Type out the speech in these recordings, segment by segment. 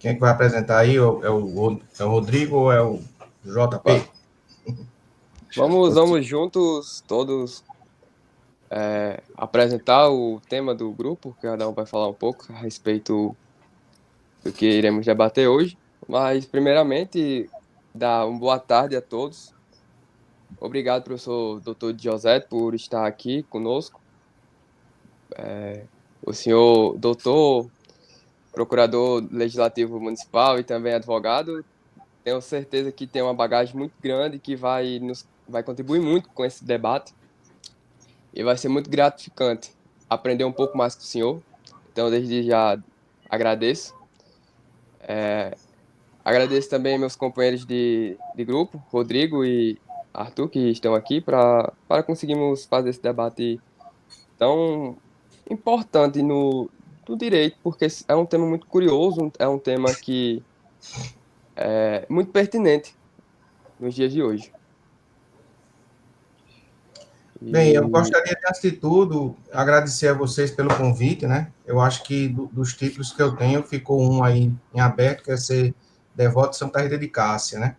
Quem é que vai apresentar aí? É o Rodrigo ou é o Va- JP? vamos juntos todos apresentar o tema do grupo, cada um vai falar um pouco a respeito do que iremos debater hoje. Mas, primeiramente, dar uma boa tarde a todos. Obrigado, professor Dr. José, por estar aqui conosco. O senhor doutor, procurador legislativo municipal e também advogado, tenho certeza que tem uma bagagem muito grande que vai contribuir muito com esse debate e vai ser muito gratificante aprender um pouco mais com o senhor. Então, desde já agradeço. Agradeço também meus companheiros de grupo, Rodrigo e Arthur, que estão aqui para conseguirmos fazer esse debate tão importante no direito, porque é um tema muito curioso, é um tema que é muito pertinente nos dias de hoje. Bem, eu E gostaria de, antes de tudo, agradecer a vocês pelo convite, né? Eu acho que dos títulos que eu tenho, ficou um aí em aberto, que é ser devoto de Santa Rita de Cássia, né?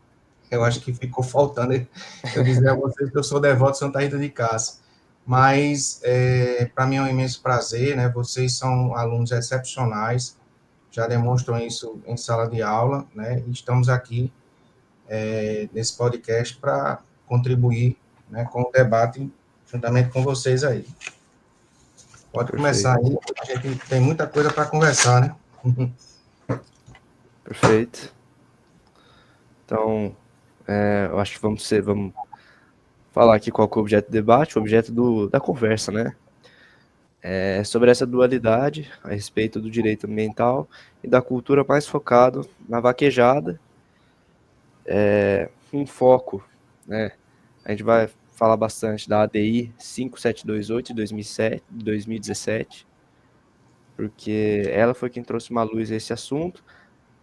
Eu acho que ficou faltando eu dizer a vocês que eu sou devoto de Santa Rita de Cássia. Mas, para mim é um imenso prazer, né? Vocês são alunos excepcionais, já demonstram isso em sala de aula, né? E estamos aqui nesse podcast para contribuir, né, com o debate juntamente com vocês aí. Pode começar Perfeito, aí, a gente tem muita coisa para conversar, né? perfeito. Então, eu acho que vamos falar aqui qual que é o objeto do debate, o objeto da conversa, né? É sobre essa dualidade a respeito do direito ambiental e da cultura mais focado na vaquejada, um foco, né? A gente vai falar bastante da ADI 5728 de 2007, 2017, porque ela foi quem trouxe uma luz a esse assunto,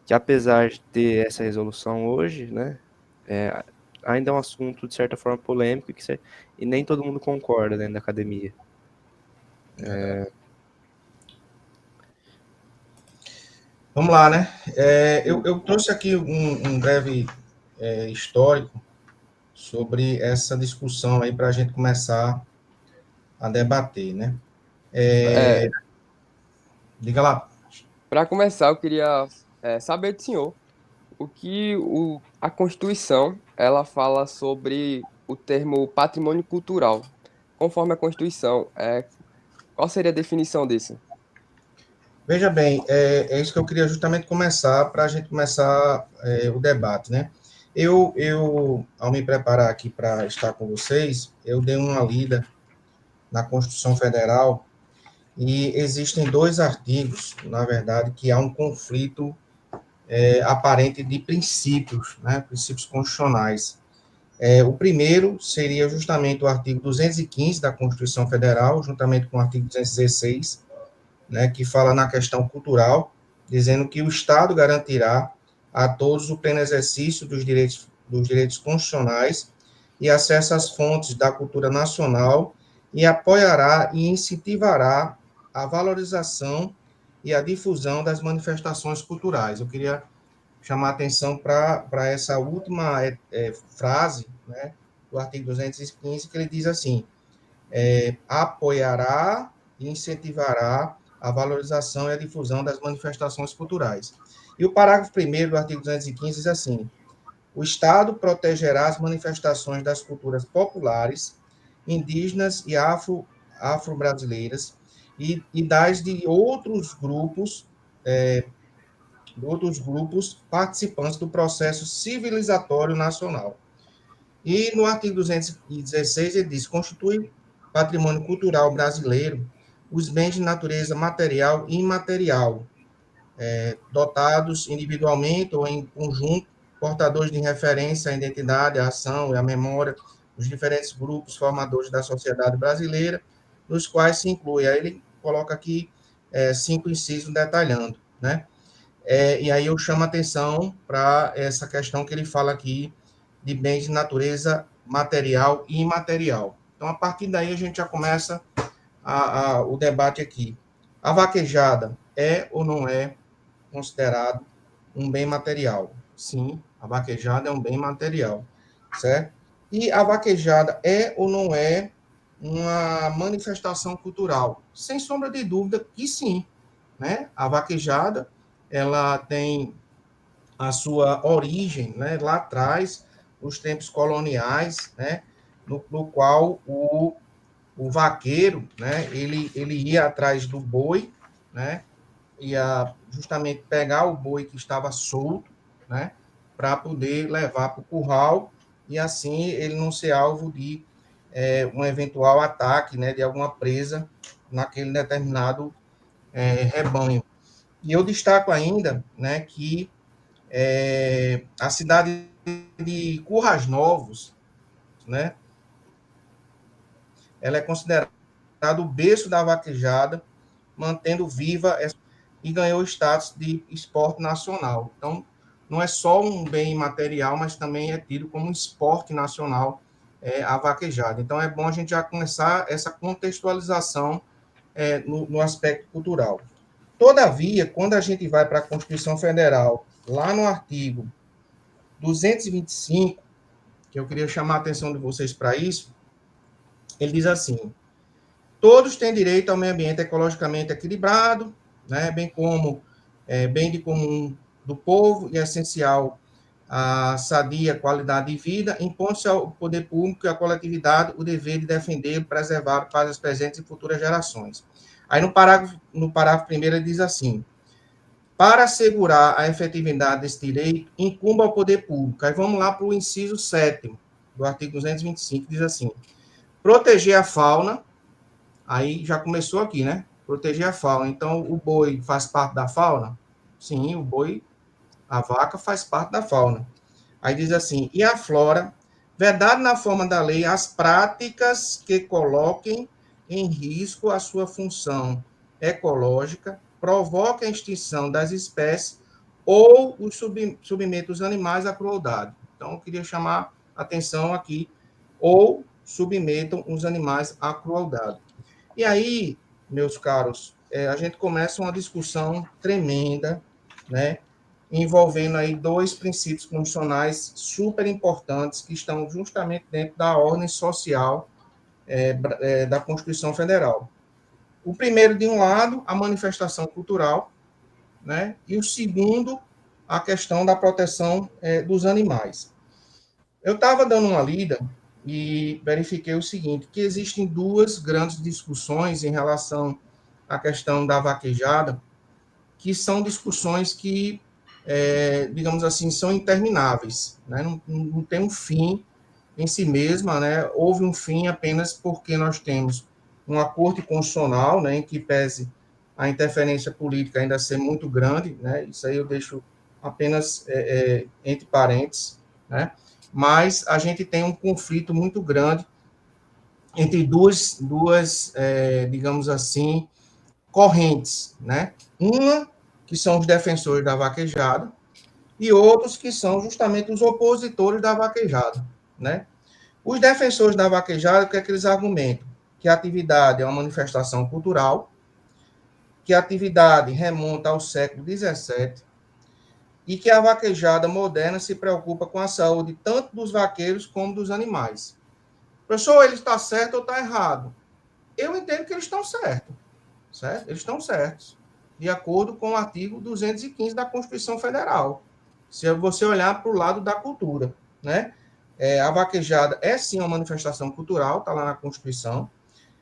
que apesar de ter essa resolução hoje, né, é, ainda é um assunto de certa forma polêmico e nem todo mundo concorda dentro da academia. Vamos lá, né? Eu trouxe aqui um breve histórico sobre essa discussão aí para a gente começar a debater, né? é, Diga lá. para começar, eu queria saber do senhor o que a Constituição ela fala sobre o termo patrimônio cultural. Conforme a Constituição, qual seria a definição disso? Veja bem, é isso que eu queria justamente começar, para a gente começar o debate, né? Ao me preparar aqui para estar com vocês, eu dei uma lida na Constituição Federal e existem dois artigos, na verdade, que há um conflito aparente de princípios, né? Princípios constitucionais. O primeiro seria justamente o artigo 215 da Constituição Federal, juntamente com o artigo 216, né, que fala na questão cultural, dizendo que o Estado garantirá a todos o pleno exercício dos direitos constitucionais e acesso às fontes da cultura nacional e apoiará e incentivará a valorização e a difusão das manifestações culturais. Eu queria chamar a atenção para essa última frase, né, do artigo 215, que ele diz assim: apoiará e incentivará a valorização e a difusão das manifestações culturais. E o parágrafo 1º do artigo 215 diz assim: o Estado protegerá as manifestações das culturas populares, indígenas e afro-brasileiras e das de outros grupos participantes do processo civilizatório nacional. E no artigo 216 ele diz: constitui patrimônio cultural brasileiro os bens de natureza material e imaterial, dotados individualmente ou em conjunto, portadores de referência à identidade, à ação e à memória dos diferentes grupos formadores da sociedade brasileira, nos quais se inclui, aí ele coloca aqui 5 incisos detalhando, né? E aí eu chamo a atenção para essa questão que ele fala aqui de bens de natureza material e imaterial. Então, a partir daí, a gente já começa o debate aqui. A vaquejada é ou não é considerado um bem material? Sim, a vaquejada é um bem material, certo? E a vaquejada é ou não é uma manifestação cultural? Sem sombra de dúvida que sim, né? A vaquejada, ela tem a sua origem, né, lá atrás, nos tempos coloniais, né, no qual o vaqueiro, né, ele ia atrás do boi, né, ia justamente pegar o boi que estava solto, né, para poder levar para o curral e assim ele não ser alvo de um eventual ataque, né, de alguma presa naquele determinado rebanho. E eu destaco ainda, né, que a cidade de Currais Novos, né, ela é considerada o berço da vaquejada, mantendo viva e ganhou status de esporte nacional. Então, não é só um bem material, mas também é tido como um esporte nacional a vaquejada. Então, é bom a gente já começar essa contextualização no aspecto cultural. Todavia, quando a gente vai para a Constituição Federal, lá no artigo 225, que eu queria chamar a atenção de vocês para isso, ele diz assim: todos têm direito ao meio ambiente ecologicamente equilibrado, né, bem como bem de comum do povo e essencial à sadia qualidade de vida, impõe-se ao poder público e à coletividade o dever de defender e preservar para as presentes e futuras gerações. Aí no parágrafo primeiro ele diz assim: para assegurar a efetividade desse direito, incumbe ao poder público. Aí vamos lá para o inciso 7º do artigo 225, que diz assim: proteger a fauna, aí já começou aqui, né? Proteger a fauna. Então, o boi faz parte da fauna? Sim, o boi, a vaca faz parte da fauna. Aí diz assim: e a flora, vedado na forma da lei as práticas que coloquem em risco a sua função ecológica, provoquem a extinção das espécies ou os submetam os animais à crueldade. Então, eu queria chamar a atenção aqui, ou submetam os animais à crueldade. E aí, meus caros, a gente começa uma discussão tremenda, né, envolvendo aí dois princípios constitucionais super importantes que estão justamente dentro da ordem social da Constituição Federal. O primeiro, de um lado, a manifestação cultural, né, e o segundo, a questão da proteção dos animais. Eu estava dando uma lida e verifiquei o seguinte, que existem duas grandes discussões em relação à questão da vaquejada, que são discussões que, digamos assim, são intermináveis, né? Não tem um fim em si mesma, né? Houve um fim apenas porque nós temos uma corte constitucional, né, em que pese a interferência política ainda ser muito grande, né? Isso aí eu deixo apenas entre parênteses, né? Mas a gente tem um conflito muito grande entre duas digamos assim, correntes, né? Uma que são os defensores da vaquejada e outros que são justamente os opositores da vaquejada, né? Os defensores da vaquejada, o que é que eles argumentam? Que a atividade é uma manifestação cultural, que a atividade remonta ao século XVII e que a vaquejada moderna se preocupa com a saúde tanto dos vaqueiros como dos animais. Professor, ele está certo ou está errado? Eu entendo que eles estão certos, certo? Eles estão certos, de acordo com o artigo 215 da Constituição Federal. Se você olhar para o lado da cultura, né? A vaquejada é sim uma manifestação cultural, está lá na Constituição.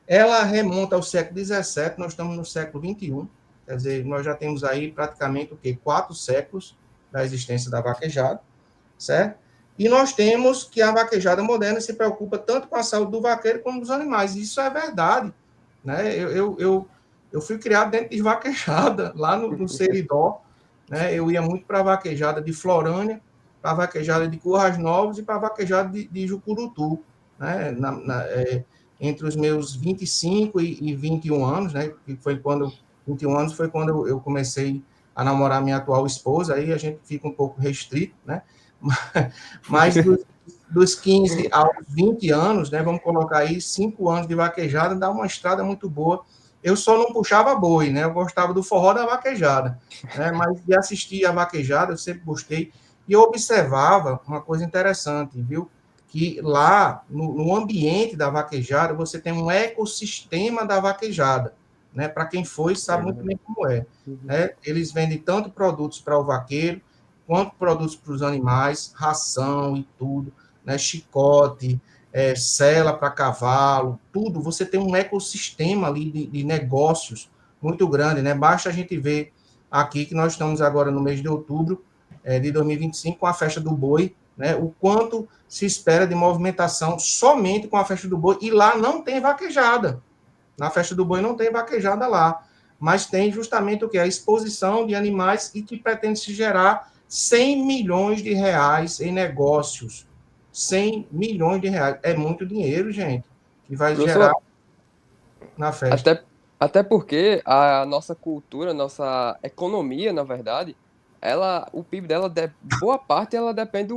Ela remonta ao século XVII, nós estamos no século XXI, quer dizer, nós já temos aí praticamente o quê? 4 séculos da existência da vaquejada, certo? E nós temos que a vaquejada moderna se preocupa tanto com a saúde do vaqueiro como dos animais. Isso é verdade, né? Eu fui criado dentro de vaquejada, lá no Seridó, né? Eu ia muito para a vaquejada de Florânia, para a vaquejada de Currais Novos e para a vaquejada de Jucurutu, né? Entre os meus 25 e 21 anos, né? Que foi quando 21 anos foi quando eu comecei a namorar minha atual esposa, aí a gente fica um pouco restrito, né? Mas dos 15 aos 20 anos, né? Vamos colocar aí 5 anos de vaquejada, dá uma estrada muito boa. Eu só não puxava boi, né? Eu gostava do forró da vaquejada, né? Mas de assistir a vaquejada, eu sempre gostei. E eu observava uma coisa interessante, viu? Que lá, no ambiente da vaquejada, você tem um ecossistema da vaquejada, né? Para quem foi, sabe muito bem como é. Né? Eles vendem tanto produtos para o vaqueiro, quanto produtos para os animais, ração e tudo, né? Chicote, sela para cavalo, tudo. Você tem um ecossistema ali de negócios muito grande, né? Basta a gente ver aqui que nós estamos agora no mês de outubro de 2025 com a festa do boi, né? O quanto se espera de movimentação somente com a festa do boi, e lá não tem vaquejada. Na festa do boi não tem vaquejada lá, mas tem justamente o que? A exposição de animais e que pretende se gerar 100 milhões de reais em negócios. 100 milhões de reais. É muito dinheiro, gente, que vai gerar Professor, na festa. até porque a nossa cultura, a nossa economia, na verdade, o PIB dela, boa parte, ela depende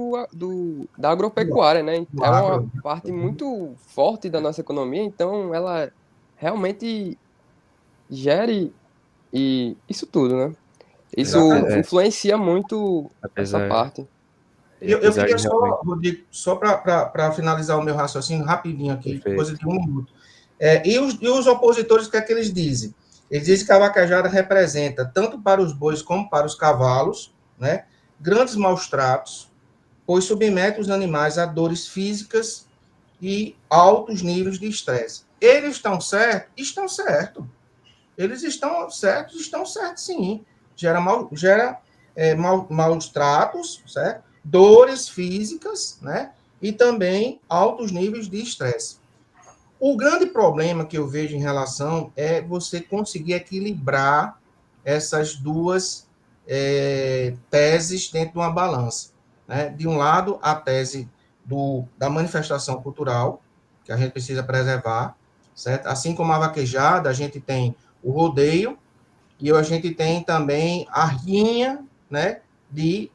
da agropecuária, né? Do É uma agro. parte muito forte da nossa economia, então ela realmente gere isso tudo, né? Isso Exatamente. influencia muito essa Apesar, parte. Eu apesar queria de só, realmente Rodrigo, só para finalizar o meu raciocínio rapidinho aqui, coisa perfeito. de 1 minuto. E os opositores, o que é que eles dizem? Eles dizem que a vaquejada representa, tanto para os bois como para os cavalos, né, grandes maus tratos, pois submete os animais a dores físicas e altos níveis de estresse. Eles estão certos? Estão certos. Eles estão certos sim. Gera maus tratos, certo? Dores físicas, né? E também altos níveis de estresse. O grande problema que eu vejo em relação é você conseguir equilibrar essas duas teses dentro de uma balança. Né? De um lado, a tese da manifestação cultural, que a gente precisa preservar, certo? Assim como a vaquejada, a gente tem o rodeio e a gente tem também a rinha, né, de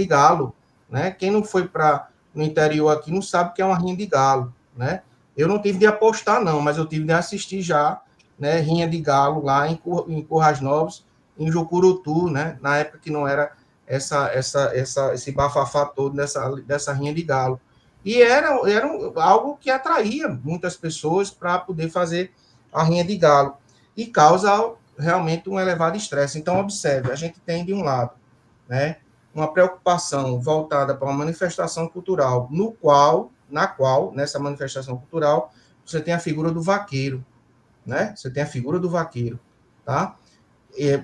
galo, né? Quem não foi para no interior aqui não sabe o que é uma rinha de galo, né? Eu não tive de apostar não, mas eu tive de assistir já, né, rinha de galo lá em Currais Novos, em Jucurutu, né? Na época que não era esse bafafá todo dessa rinha de galo. E era algo que atraía muitas pessoas para poder fazer a rinha de galo. E causa realmente um elevado estresse. Então, observe, a gente tem, de um lado, né, uma preocupação voltada para uma manifestação cultural, nessa manifestação cultural, você tem a figura do vaqueiro, né? Você tem a figura do vaqueiro, tá?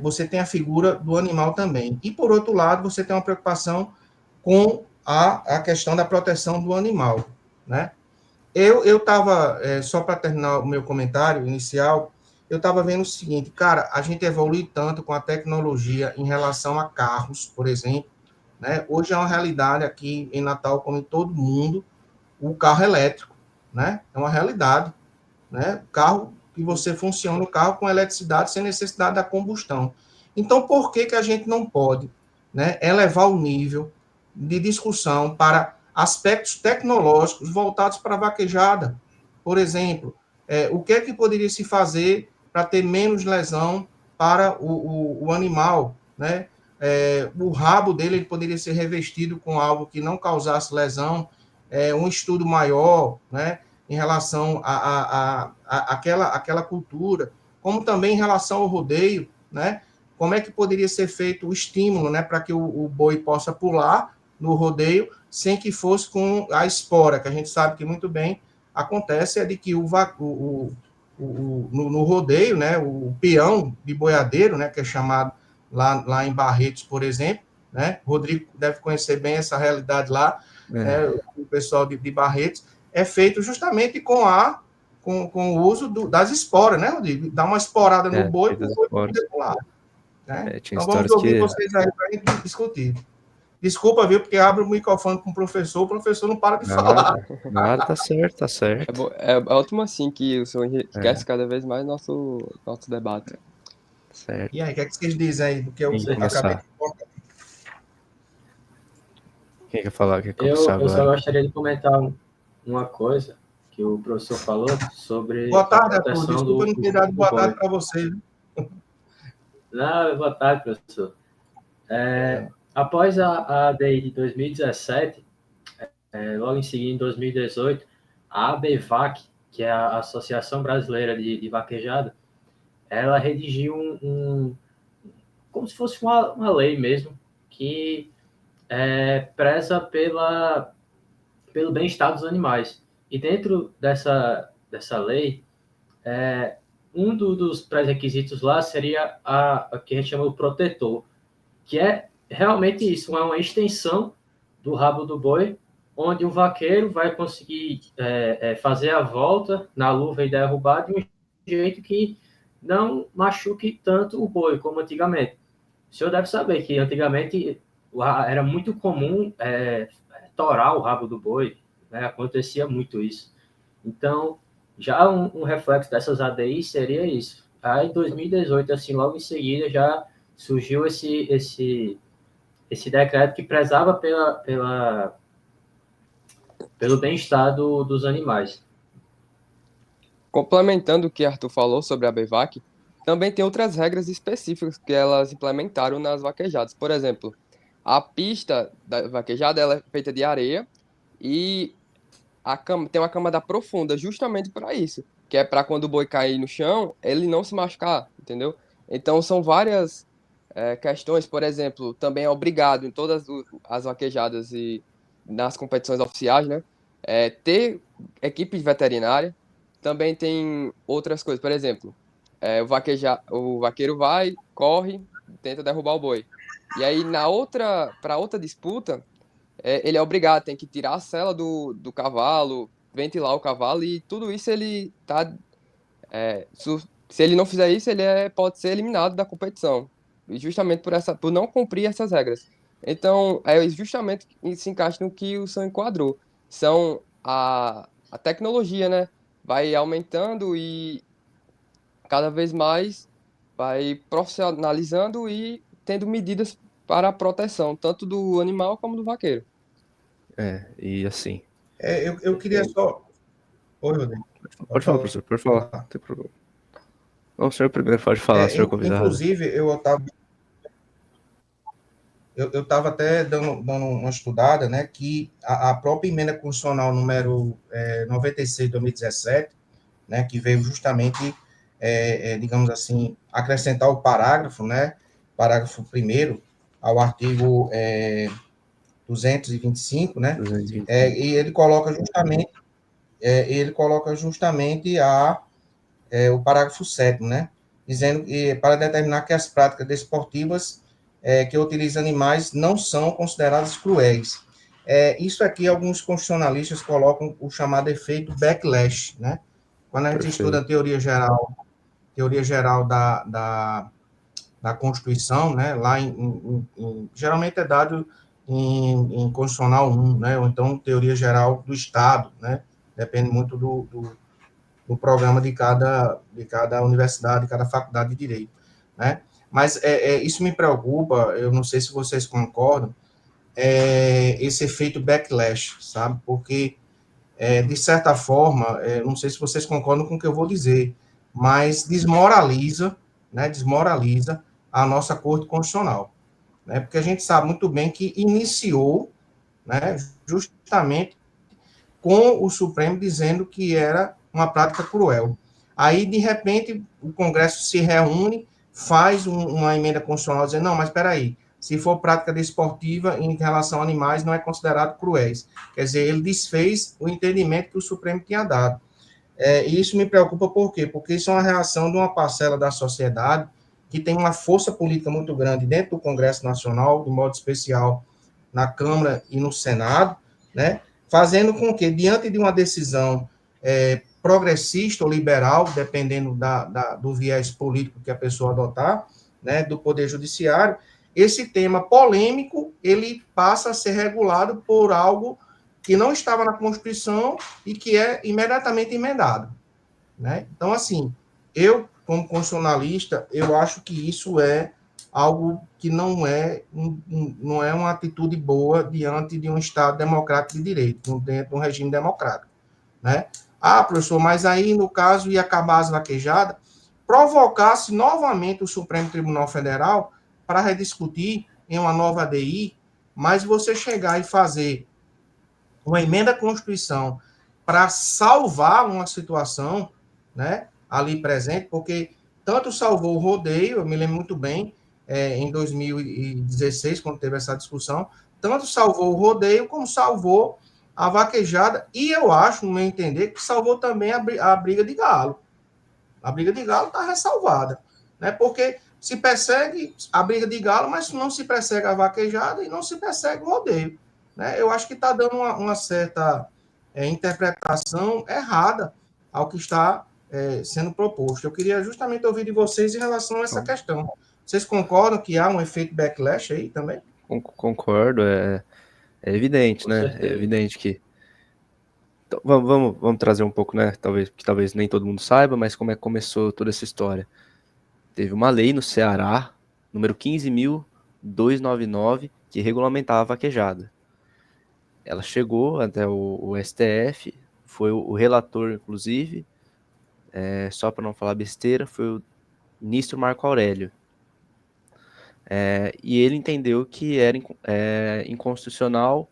Você tem a figura do animal também. E, por outro lado, você tem uma preocupação com a questão da proteção do animal, né? Eu estava, só para terminar o meu comentário inicial, eu estava vendo o seguinte, cara, a gente evolui tanto com a tecnologia em relação a carros, por exemplo, né? Hoje é uma realidade aqui em Natal, como em todo mundo, o carro elétrico, né? É uma realidade, né? O carro que você funciona, o carro com eletricidade sem necessidade da combustão. Então, por que que a gente não pode, né, elevar o nível de discussão para aspectos tecnológicos voltados para a vaquejada? Por exemplo, o que é que poderia se fazer para ter menos lesão para o animal, né? O rabo dele ele poderia ser revestido com algo que não causasse lesão, um estudo maior, né? Em relação àquela cultura, como também em relação ao rodeio, né? Como é que poderia ser feito o estímulo, né, para que o boi possa pular no rodeio sem que fosse com a espora, que a gente sabe que muito bem acontece, é de que no rodeio, né, o peão de boiadeiro, né, que é chamado lá em Barretos, por exemplo, né, Rodrigo deve conhecer bem essa realidade lá, o pessoal de Barretos, é feito justamente com o uso das esporas, né, Rodrigo? Dá uma esporada no boi para o Muitas boi horas. poder pular. Né? Tinha Então vamos histórias ouvir que. vocês aí para a gente discutir. Desculpa, viu, porque abre o microfone com o professor não para de falar. Nada, nada, tá certo, tá certo. É ótimo assim que o senhor É, enriquece cada vez mais nosso debate. certo. E aí, o que é que vocês dizem aí do que eu Quem quer acabei de começar? colocar? Quem quer falar? Quer começar Eu só agora? gostaria de comentar uma coisa, que o professor falou sobre Boa a tarde, Arthur. proteção Desculpa eu não ter dado do boa tarde boi. para você. Não, boa tarde, professor. Após a ADI de 2017, logo em seguida, em 2018, a ABVAC, que é a Associação Brasileira de Vaquejada, ela redigiu como se fosse uma lei mesmo, que preza pelo bem-estar dos animais. E dentro dessa lei, dos pré-requisitos lá seria a que a gente chama de protetor, que é realmente isso, é uma extensão do rabo do boi, onde o vaqueiro vai conseguir fazer a volta na luva e derrubar de um jeito que não machuque tanto o boi como antigamente. O senhor deve saber que antigamente era muito comum torar o rabo do boi, né? Acontecia muito isso. Então, já um reflexo dessas ADIs seria isso. Aí, em 2018, assim, logo em seguida, já surgiu esse decreto que prezava pelo bem-estar dos animais. Complementando o que Arthur falou sobre a BVAC, também tem outras regras específicas que elas implementaram nas vaquejadas. Por exemplo, a pista da vaquejada ela é feita de areia e tem uma camada profunda justamente para isso, que é para quando o boi cair no chão, ele não se machucar, entendeu? Então são várias questões, por exemplo, também é obrigado em todas as vaquejadas e nas competições oficiais, né, ter equipe veterinária. Também tem outras coisas, por exemplo, o vaqueiro vai, corre, tenta derrubar o boi. E aí para outra disputa, ele é obrigado, tem que tirar a sela do cavalo, ventilar o cavalo e tudo isso ele tá. Se ele não fizer isso, pode ser eliminado da competição. E justamente por não cumprir essas regras. Então, é justamente que se encaixa no que o senhor enquadrou. São a tecnologia, né? Vai aumentando e cada vez mais vai profissionalizando e tendo medidas para a proteção, tanto do animal como do vaqueiro. E assim. Eu queria só. Oi, Rodrigo. Pode falar, professor, pode falar, não tem problema. Não, o senhor primeiro pode falar, senhor convidado. Inclusive, eu estava até dando uma estudada, né, que a própria emenda constitucional número 96 de 2017, né, que veio justamente, digamos assim, acrescentar o parágrafo, né, parágrafo 1º ao artigo 225, né, 225. e ele coloca justamente o parágrafo 7º, né, dizendo que para determinar que as práticas desportivas que utilizam animais não são consideradas cruéis. Isso aqui, alguns constitucionalistas colocam o chamado efeito backlash, né? Quando a gente estuda a teoria geral da Constituição, né? Lá geralmente é dado em Constitucional 1, né? Ou então teoria geral do Estado, né? Depende muito do programa de cada universidade, de cada faculdade de direito, né? Mas isso me preocupa, eu não sei se vocês concordam, esse efeito backlash, sabe? Porque, de certa forma, não sei se vocês concordam com o que eu vou dizer, mas desmoraliza, né? Desmoraliza a nossa Corte Constitucional, né? Porque a gente sabe muito bem que iniciou, né? Justamente com o Supremo dizendo que era uma prática cruel. Aí, de repente, o Congresso se reúne, faz uma emenda constitucional dizendo, não, mas espera aí, se for prática desportiva em relação a animais, não é considerado cruéis. Quer dizer, ele desfez o entendimento que o Supremo tinha dado. E isso me preocupa por quê? Porque isso é uma reação de uma parcela da sociedade que tem uma força política muito grande dentro do Congresso Nacional, de modo especial na Câmara e no Senado, né? Fazendo com que, diante de uma decisão progressista ou liberal, dependendo do viés político que a pessoa adotar, né, do Poder Judiciário, esse tema polêmico, ele passa a ser regulado por algo que não estava na Constituição e que é imediatamente emendado, né? Então, assim, eu, como constitucionalista, eu acho que isso é algo que não é uma atitude boa diante de um Estado democrático de direito, dentro de um regime democrático, né? Ah, professor, mas aí, no caso, ia acabar as vaquejadas, provocasse novamente o Supremo Tribunal Federal para rediscutir em uma nova ADI, mas você chegar e fazer uma emenda à Constituição para salvar uma situação, né, ali presente, porque tanto salvou o rodeio, eu me lembro muito bem, em 2016, quando teve essa discussão, tanto salvou o rodeio, como salvou a vaquejada, e eu acho, no meu entender, que salvou também a briga de galo. A briga de galo está ressalvada, né, porque se persegue a briga de galo, mas não se persegue a vaquejada e não se persegue o rodeio. Né? Eu acho que está dando uma certa interpretação errada ao que está sendo proposto. Eu queria justamente ouvir de vocês em relação a essa questão. Vocês concordam que há um efeito backlash aí também? Concordo, é evidente, Com né? É certeza. evidente que... Então, vamos trazer um pouco, né? Talvez nem todo mundo saiba, mas como é que começou toda essa história. Teve uma lei no Ceará, número 15.299, que regulamentava a vaquejada. Ela chegou até o STF, foi o relator, inclusive, só para não falar besteira, foi o ministro Marco Aurélio. E ele entendeu que era inconstitucional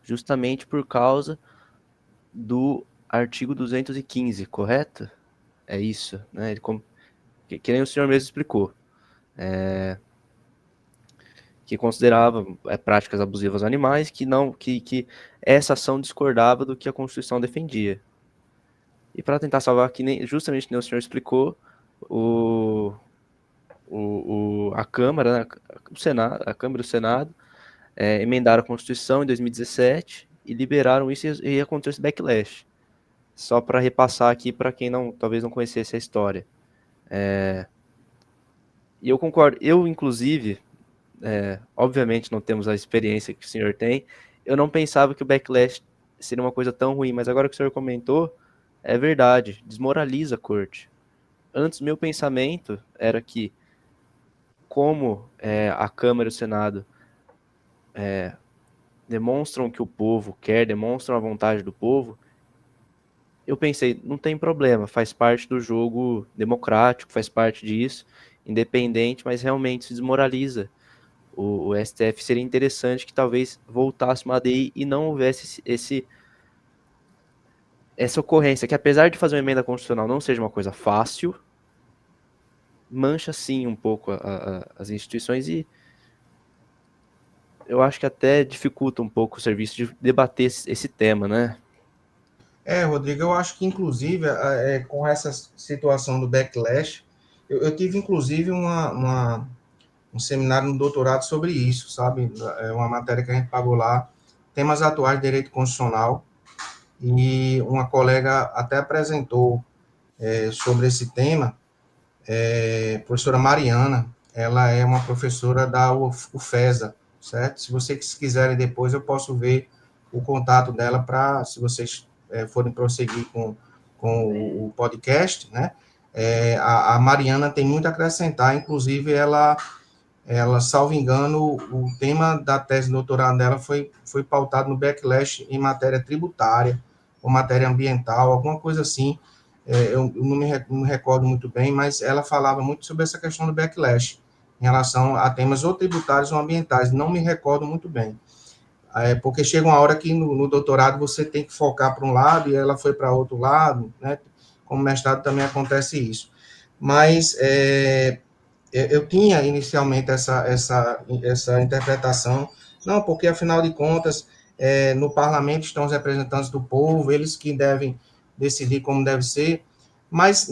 justamente por causa do artigo 215, correto? É isso, né? Que nem o senhor mesmo explicou. Que considerava práticas abusivas aos animais, que essa ação discordava do que a Constituição defendia. E para tentar salvar, justamente que nem o senhor explicou, a Câmara, né, o Senado, a Câmara e o Senado emendaram a Constituição em 2017 e liberaram isso e aconteceu esse backlash. Só para repassar aqui para quem talvez não conhecesse a história. E eu concordo. Eu, inclusive, obviamente não temos a experiência que o senhor tem, eu não pensava que o backlash seria uma coisa tão ruim, mas agora que o senhor comentou, é verdade, desmoraliza a corte. Antes, meu pensamento era que, como a Câmara e o Senado demonstram que o povo quer, demonstram a vontade do povo, eu pensei, não tem problema, faz parte do jogo democrático, faz parte disso, independente, mas realmente se desmoraliza o STF. Seria interessante que talvez voltasse uma ADI e não houvesse essa ocorrência, que apesar de fazer uma emenda constitucional não seja uma coisa fácil, mancha sim um pouco as instituições e eu acho que até dificulta um pouco o serviço de debater esse tema, né? Rodrigo, eu acho que, inclusive, com essa situação do backlash, eu tive, inclusive, um seminário no doutorado sobre isso, sabe? É uma matéria que a gente pagou lá, temas atuais de direito constitucional, e uma colega até apresentou sobre esse tema, professora Mariana, ela é uma professora da UFESA, certo? Se vocês quiserem depois, eu posso ver o contato dela para, se vocês forem prosseguir com o podcast, né? A Mariana tem muito a acrescentar, inclusive ela, salvo engano, o tema da tese de doutorado dela foi pautado no backlash em matéria tributária, ou matéria ambiental, alguma coisa assim. Eu não me recordo muito bem, mas ela falava muito sobre essa questão do backlash, em relação a temas ou tributários ou ambientais, não me recordo muito bem. Porque chega uma hora que no doutorado você tem que focar para um lado e ela foi para outro lado, né? Como mestrado também acontece isso. Mas eu tinha inicialmente essa interpretação, não, porque afinal de contas, no parlamento estão os representantes do povo, eles que devem decidir como deve ser, mas,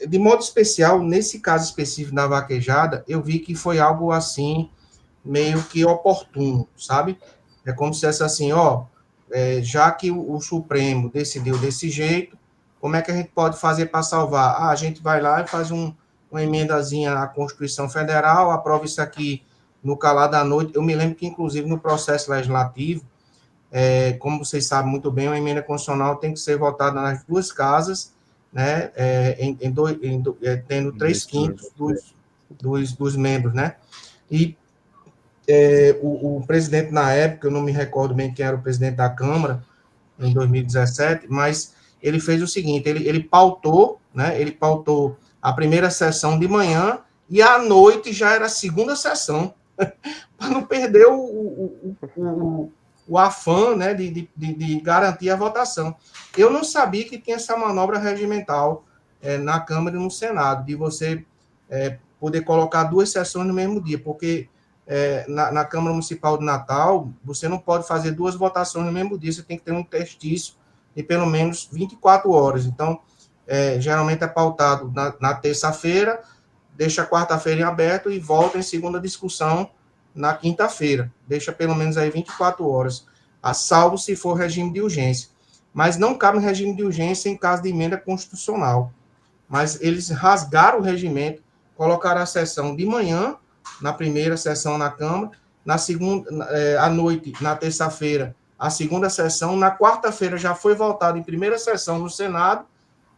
de modo especial, nesse caso específico da vaquejada, eu vi que foi algo assim, meio que oportuno, sabe? É como se fosse assim, já que o Supremo decidiu desse jeito, como é que a gente pode fazer para salvar? A gente vai lá e faz uma emendazinha à Constituição Federal, aprova isso aqui no calar da noite. Eu me lembro que, inclusive, no processo legislativo, como vocês sabem muito bem, uma emenda constitucional tem que ser votada nas duas casas, né, tendo 3/5 dos membros, né? E o presidente na época, eu não me recordo bem quem era o presidente da Câmara, em 2017, mas ele fez o seguinte, ele pautou, né, ele pautou a primeira sessão de manhã e à noite já era a segunda sessão, para não perder o afã, né, de garantir a votação. Eu não sabia que tinha essa manobra regimental na Câmara e no Senado, de você poder colocar 2 sessões no mesmo dia, porque na Câmara Municipal de Natal, você não pode fazer 2 votações no mesmo dia, você tem que ter um interstício de pelo menos 24 horas. Então, geralmente é pautado na terça-feira, deixa a quarta-feira em aberto e volta em segunda discussão na quinta-feira. Deixa pelo menos aí 24 horas, a salvo se for regime de urgência. Mas não cabe regime de urgência em caso de emenda constitucional. Mas eles rasgaram o regimento, colocaram a sessão de manhã, na primeira sessão na Câmara, na segunda, à noite, na terça-feira, a segunda sessão, na quarta-feira já foi votado em primeira sessão no Senado,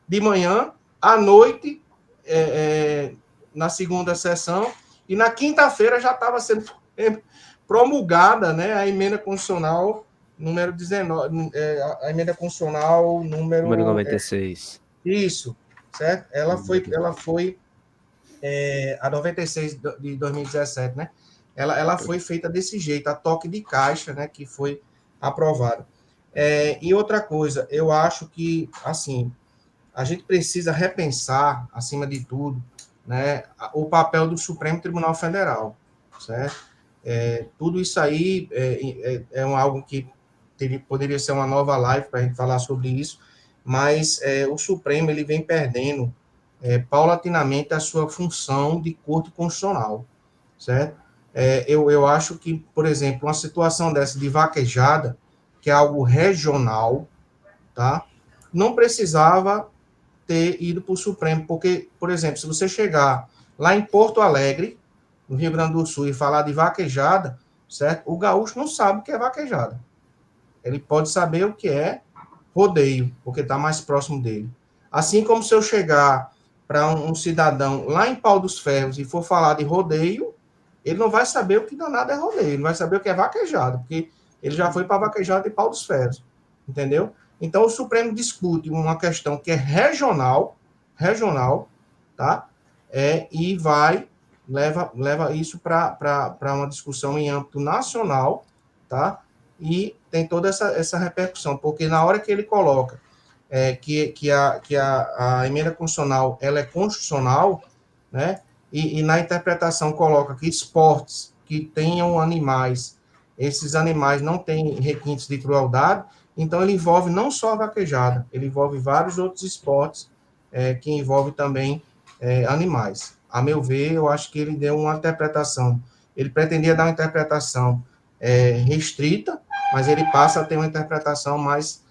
de manhã, à noite, na segunda sessão, e na quinta-feira já estava sendo promulgada, né, a emenda constitucional número 19, a emenda constitucional Número 96. Isso, certo? Ela foi a 96 de 2017, né? Ela foi feita desse jeito, a toque de caixa, né, que foi aprovada. E outra coisa, eu acho que, assim, a gente precisa repensar, acima de tudo, né, o papel do Supremo Tribunal Federal, certo? Tudo isso aí algo que poderia ser uma nova live para a gente falar sobre isso, mas o Supremo ele vem perdendo paulatinamente a sua função de corte constitucional, certo? Eu acho que, por exemplo, uma situação dessa de vaquejada, que é algo regional, tá? Não precisava ter ido para o Supremo, porque, por exemplo, se você chegar lá em Porto Alegre, no Rio Grande do Sul, e falar de vaquejada, certo? O gaúcho não sabe o que é vaquejada. Ele pode saber o que é rodeio, porque está mais próximo dele. Assim como se eu chegar para um cidadão lá em Pau dos Ferros e for falar de rodeio, ele não vai saber o que danado é rodeio, ele não vai saber o que é vaquejada, porque ele já foi para vaquejada de Pau dos Ferros, entendeu? Então, o Supremo discute uma questão que é regional, tá? E leva isso para uma discussão em âmbito nacional, tá? E tem toda essa repercussão, porque na hora que ele coloca que a emenda constitucional ela é constitucional, né? E na interpretação coloca que esportes que tenham animais, esses animais não têm requintes de crueldade, então ele envolve não só a vaquejada, ele envolve vários outros esportes que envolvem também animais. A meu ver, eu acho que ele deu uma interpretação, ele pretendia dar uma interpretação restrita, mas ele passa a ter uma interpretação mais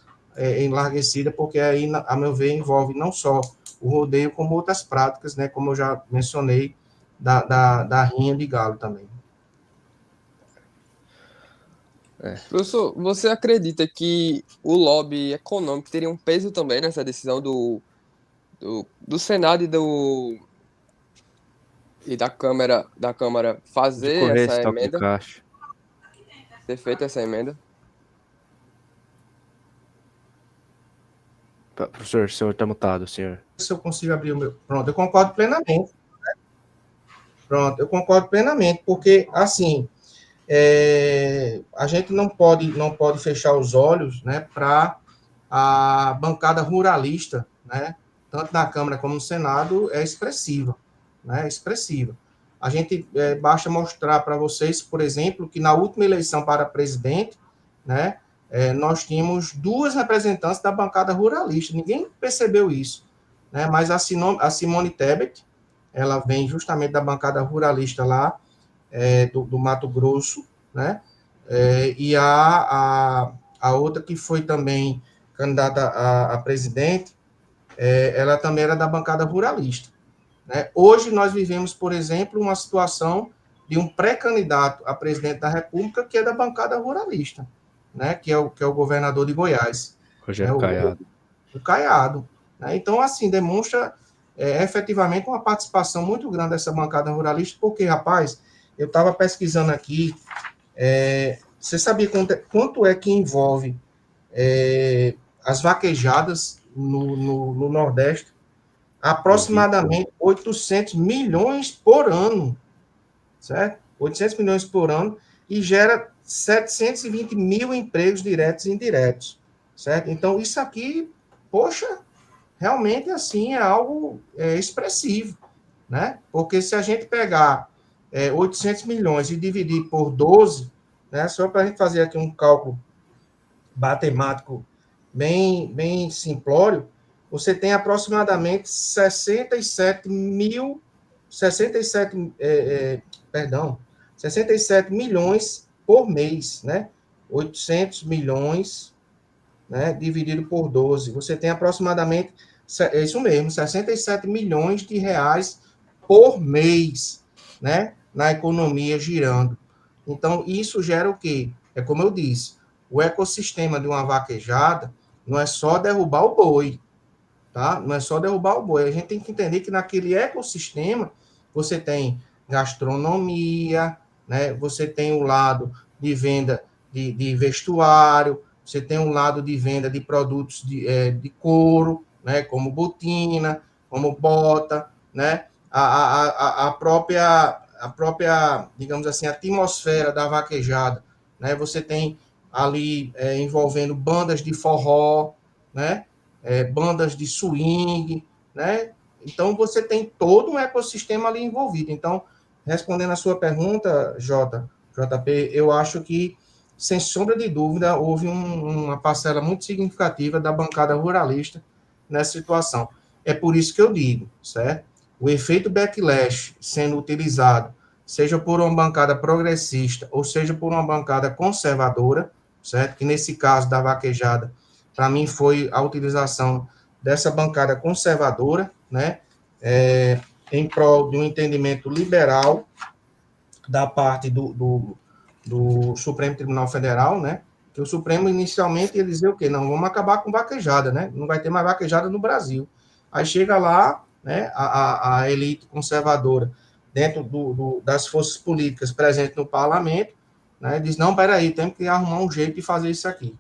enlarguecida, porque aí, a meu ver, envolve não só o rodeio, como outras práticas, né, como eu já mencionei, da rinha de galo também. Professor, você acredita que o lobby econômico teria um peso também nessa decisão do Senado e da Câmara De fazer correr essa esse toque de emenda, caixa. ter feito essa emenda? Professor, o senhor está mutado, senhor. Se eu consigo abrir o meu... Pronto, eu concordo plenamente. Pronto, eu concordo plenamente, porque, assim, a gente não pode fechar os olhos, né, para a bancada ruralista, né, tanto na Câmara como no Senado, é expressiva, né, expressiva. A gente basta mostrar para vocês, por exemplo, que na última eleição para presidente, né, nós tínhamos 2 representantes da bancada ruralista, ninguém percebeu isso, né, mas a Simone Tebet, ela vem justamente da bancada ruralista lá, do Mato Grosso, né? E a outra que foi também candidata a presidente, ela também era da bancada ruralista, né? Hoje nós vivemos, por exemplo, uma situação de um pré-candidato a presidente da República que é da bancada ruralista, né? Que é o governador de Goiás, né? Rogério Caiado. O Caiado, né? Então, assim, demonstra efetivamente uma participação muito grande dessa bancada ruralista, porque, rapaz, eu estava pesquisando aqui, você sabia quanto é que envolve as vaquejadas no Nordeste, aproximadamente 800 milhões por ano, certo? 800 milhões por ano, e gera 720 mil empregos diretos e indiretos, certo? Então, isso aqui, poxa, realmente, assim, é algo expressivo, né? Porque se a gente pegar 800 milhões e dividir por 12, né? Só para a gente fazer aqui um cálculo matemático bem simplório, você tem aproximadamente 67 perdão, 67 milhões por mês, né? 800 milhões, né, dividido por 12. Você tem aproximadamente, é isso mesmo, 67 milhões de reais por mês, né, na economia girando. Então, isso gera o quê? É como eu disse, o ecossistema de uma vaquejada não é só derrubar o boi, tá? Não é só derrubar o boi. A gente tem que entender que naquele ecossistema você tem gastronomia, né? Você tem o lado de venda de vestuário, você tem um lado de venda de produtos de couro, né? Como botina, como bota, né? A própria, digamos assim, atmosfera da vaquejada, né? Você tem ali envolvendo bandas de forró, né? Bandas de swing, né? Então, você tem todo um ecossistema ali envolvido. Então, respondendo a sua pergunta, JP, eu acho que, sem sombra de dúvida, houve uma parcela muito significativa da bancada ruralista nessa situação. É por isso que eu digo, certo? O efeito backlash sendo utilizado, seja por uma bancada progressista ou seja por uma bancada conservadora, certo? Que nesse caso da vaquejada, para mim foi a utilização dessa bancada conservadora, né, em prol de um entendimento liberal da parte do Supremo Tribunal Federal, né, que o Supremo inicialmente ele dizia o quê? Não, vamos acabar com vaquejada, né, não vai ter mais vaquejada no Brasil. Aí chega lá, né, a elite conservadora, dentro das forças políticas presentes no parlamento, né, diz, não, peraí, temos que arrumar um jeito de fazer isso aqui.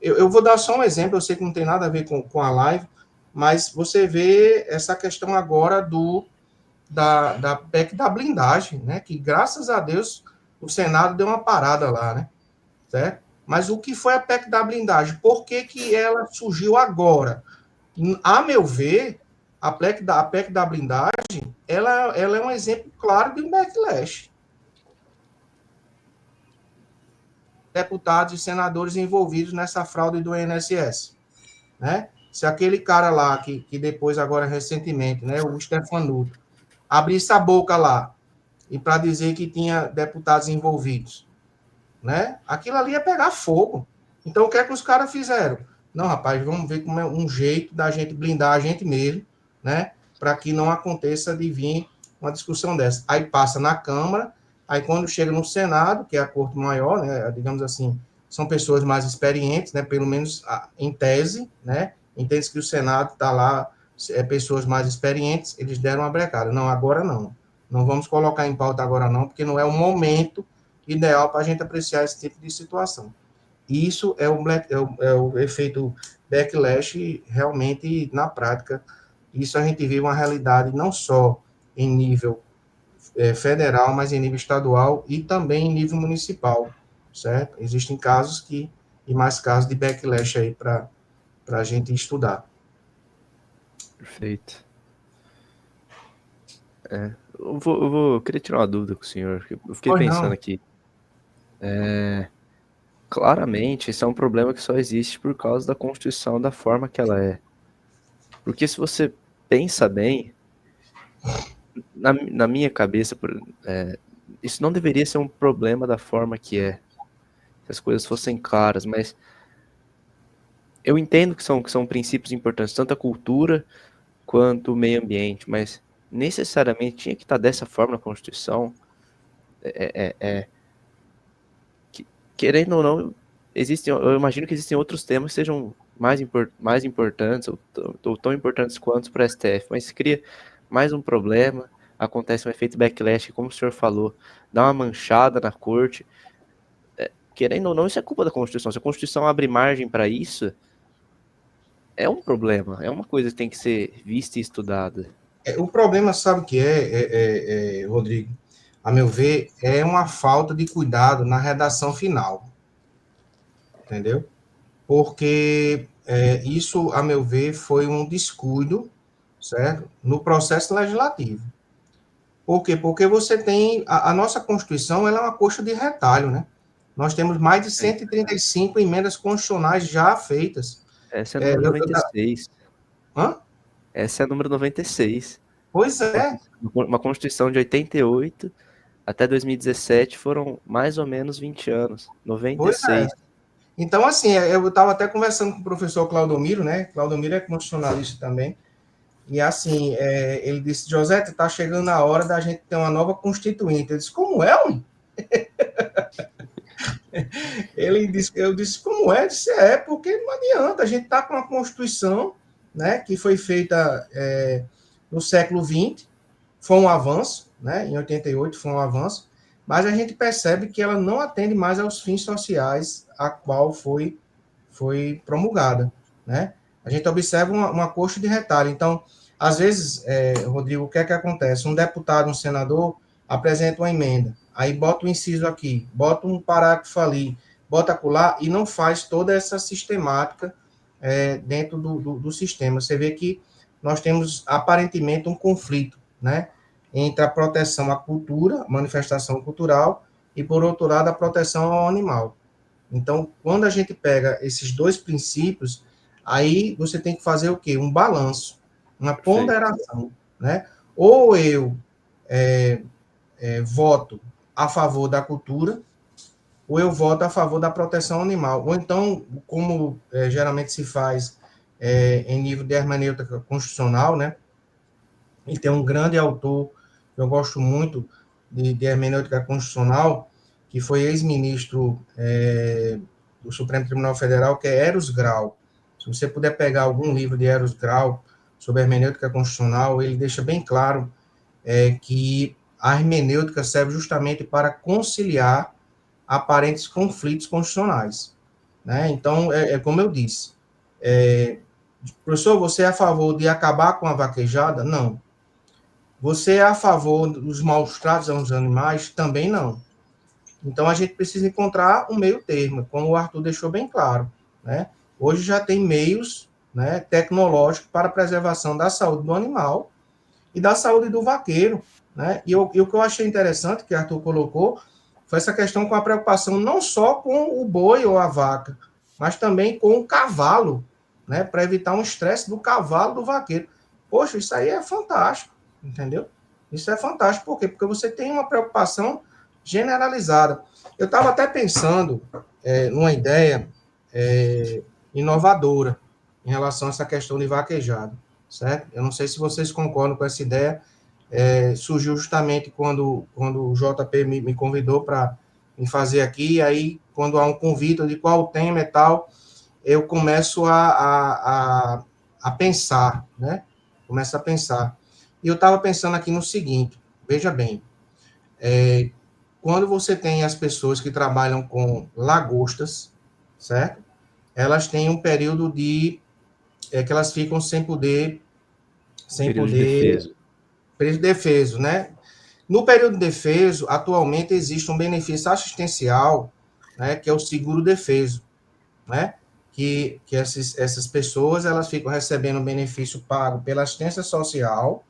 Eu vou dar só um exemplo, eu sei que não tem nada a ver com a live, mas você vê essa questão agora da PEC da blindagem, né? Que graças a Deus o Senado deu uma parada lá, né? Certo? Mas o que foi a PEC da blindagem? Por que ela surgiu agora? A meu ver, a PEC da blindagem, ela é um exemplo claro de um backlash. Deputados e senadores envolvidos nessa fraude do INSS, né? Se aquele cara lá, que depois, agora recentemente, né, o Stefanuto, abrisse a boca lá e para dizer que tinha deputados envolvidos, né? Aquilo ali ia pegar fogo. Então, o que é que os caras fizeram? Não, rapaz, vamos ver como é um jeito da gente blindar a gente mesmo, né? Para que não aconteça de vir uma discussão dessa. Aí passa na Câmara, aí quando chega no Senado, que é a corte maior, né? Digamos assim, são pessoas mais experientes, né? Pelo menos em tese, né? Entende-se que o Senado está lá, pessoas mais experientes, eles deram uma brecada. Não, agora não. Não vamos colocar em pauta agora não, porque não é o momento ideal para a gente apreciar esse tipo de situação. Isso é o efeito backlash realmente na prática. Isso a gente vê uma realidade não só em nível federal, mas em nível estadual e também em nível municipal, certo? Existem casos e mais casos de backlash aí para a gente estudar. Perfeito. Eu queria tirar uma dúvida com o senhor. Eu fiquei pensando aqui. Claramente, esse é um problema que só existe por causa da Constituição da forma que ela é. Porque se você pensa bem, na minha cabeça, isso não deveria ser um problema da forma que é. Se as coisas fossem claras, mas eu entendo que são princípios importantes, tanto a cultura quanto o meio ambiente, mas necessariamente tinha que estar dessa forma na Constituição. Querendo ou não, eu imagino que existem outros temas que sejam mais importantes ou tão importantes quanto para o STF, mas se cria mais um problema, acontece um efeito backlash, como o senhor falou, dá uma manchada na corte. Querendo ou não, isso é culpa da Constituição. Se a Constituição abre margem para isso, é um problema, é uma coisa que tem que ser vista e estudada. O problema, sabe o que Rodrigo? A meu ver, é uma falta de cuidado na redação final, entendeu? Porque isso, a meu ver, foi um descuido, certo? No processo legislativo. Por quê? Porque você tem, a nossa Constituição, ela é uma coxa de retalho, né? Nós temos mais de 135 emendas constitucionais já feitas. Essa é a número 96. Hã? Essa é a número 96. Pois é. Uma Constituição de 88 até 2017 foram mais ou menos 20 anos. Pois é. 96. Então, assim, eu estava até conversando com o professor Claudomiro, né? Claudomiro é constitucionalista também. E, assim, ele disse, José, está chegando a hora da gente ter uma nova constituinte. Eu disse, como é, homem? Eu disse, como é? Eu disse, porque não adianta. A gente está com uma Constituição, né, que foi feita no século XX, foi um avanço, né? Em 88 foi um avanço, mas a gente percebe que ela não atende mais aos fins sociais a qual foi promulgada, né? A gente observa uma coxa de retalho. Então, às vezes, Rodrigo, o que é que acontece? Um deputado, um senador, apresenta uma emenda, aí bota um inciso aqui, bota um parágrafo ali, bota acolá, e não faz toda essa sistemática dentro do sistema. Você vê que nós temos, aparentemente, um conflito, né? Entre a proteção à cultura, manifestação cultural, e, por outro lado, a proteção ao animal. Então, quando a gente pega esses dois princípios, aí você tem que fazer o quê? Um balanço, uma ponderação, né? Ou eu voto a favor da cultura, ou eu voto a favor da proteção animal. Ou então, como geralmente se faz em nível de hermenêutica constitucional, né? E tem um grande autor, que eu gosto muito, de hermenêutica constitucional, que foi ex-ministro do Supremo Tribunal Federal, que é Eros Grau. Se você puder pegar algum livro de Eros Grau sobre hermenêutica constitucional, ele deixa bem claro que a hermenêutica serve justamente para conciliar aparentes conflitos constitucionais, né? Então, como eu disse, professor, você é a favor de acabar com a vaquejada? Não. Você é a favor dos maus tratos aos animais? Também não. Então, a gente precisa encontrar um meio termo, como o Arthur deixou bem claro, né? Hoje já tem meios, né, tecnológicos para a preservação da saúde do animal e da saúde do vaqueiro, né? E o que eu achei interessante, que o Arthur colocou, foi essa questão com a preocupação não só com o boi ou a vaca, mas também com o cavalo, né? Para evitar um estresse do cavalo do vaqueiro. Poxa, isso aí é fantástico, entendeu? Isso é fantástico, por quê? Porque você tem uma preocupação generalizada. Eu estava até pensando numa ideia inovadora em relação a essa questão de vaquejado, certo? Eu não sei se vocês concordam com essa ideia, surgiu justamente quando o JP me convidou para me fazer aqui, e aí, quando há um convite de qual o tema e tal, eu começo a pensar, né? Começo a pensar. E eu estava pensando aqui no seguinte, veja bem, quando você tem as pessoas que trabalham com lagostas, certo? Elas têm um período que elas ficam sem poder período defeso, né? No período defeso, atualmente existe um benefício assistencial, né, que é o seguro defeso, né? Que essas pessoas elas ficam recebendo um benefício pago pela assistência social,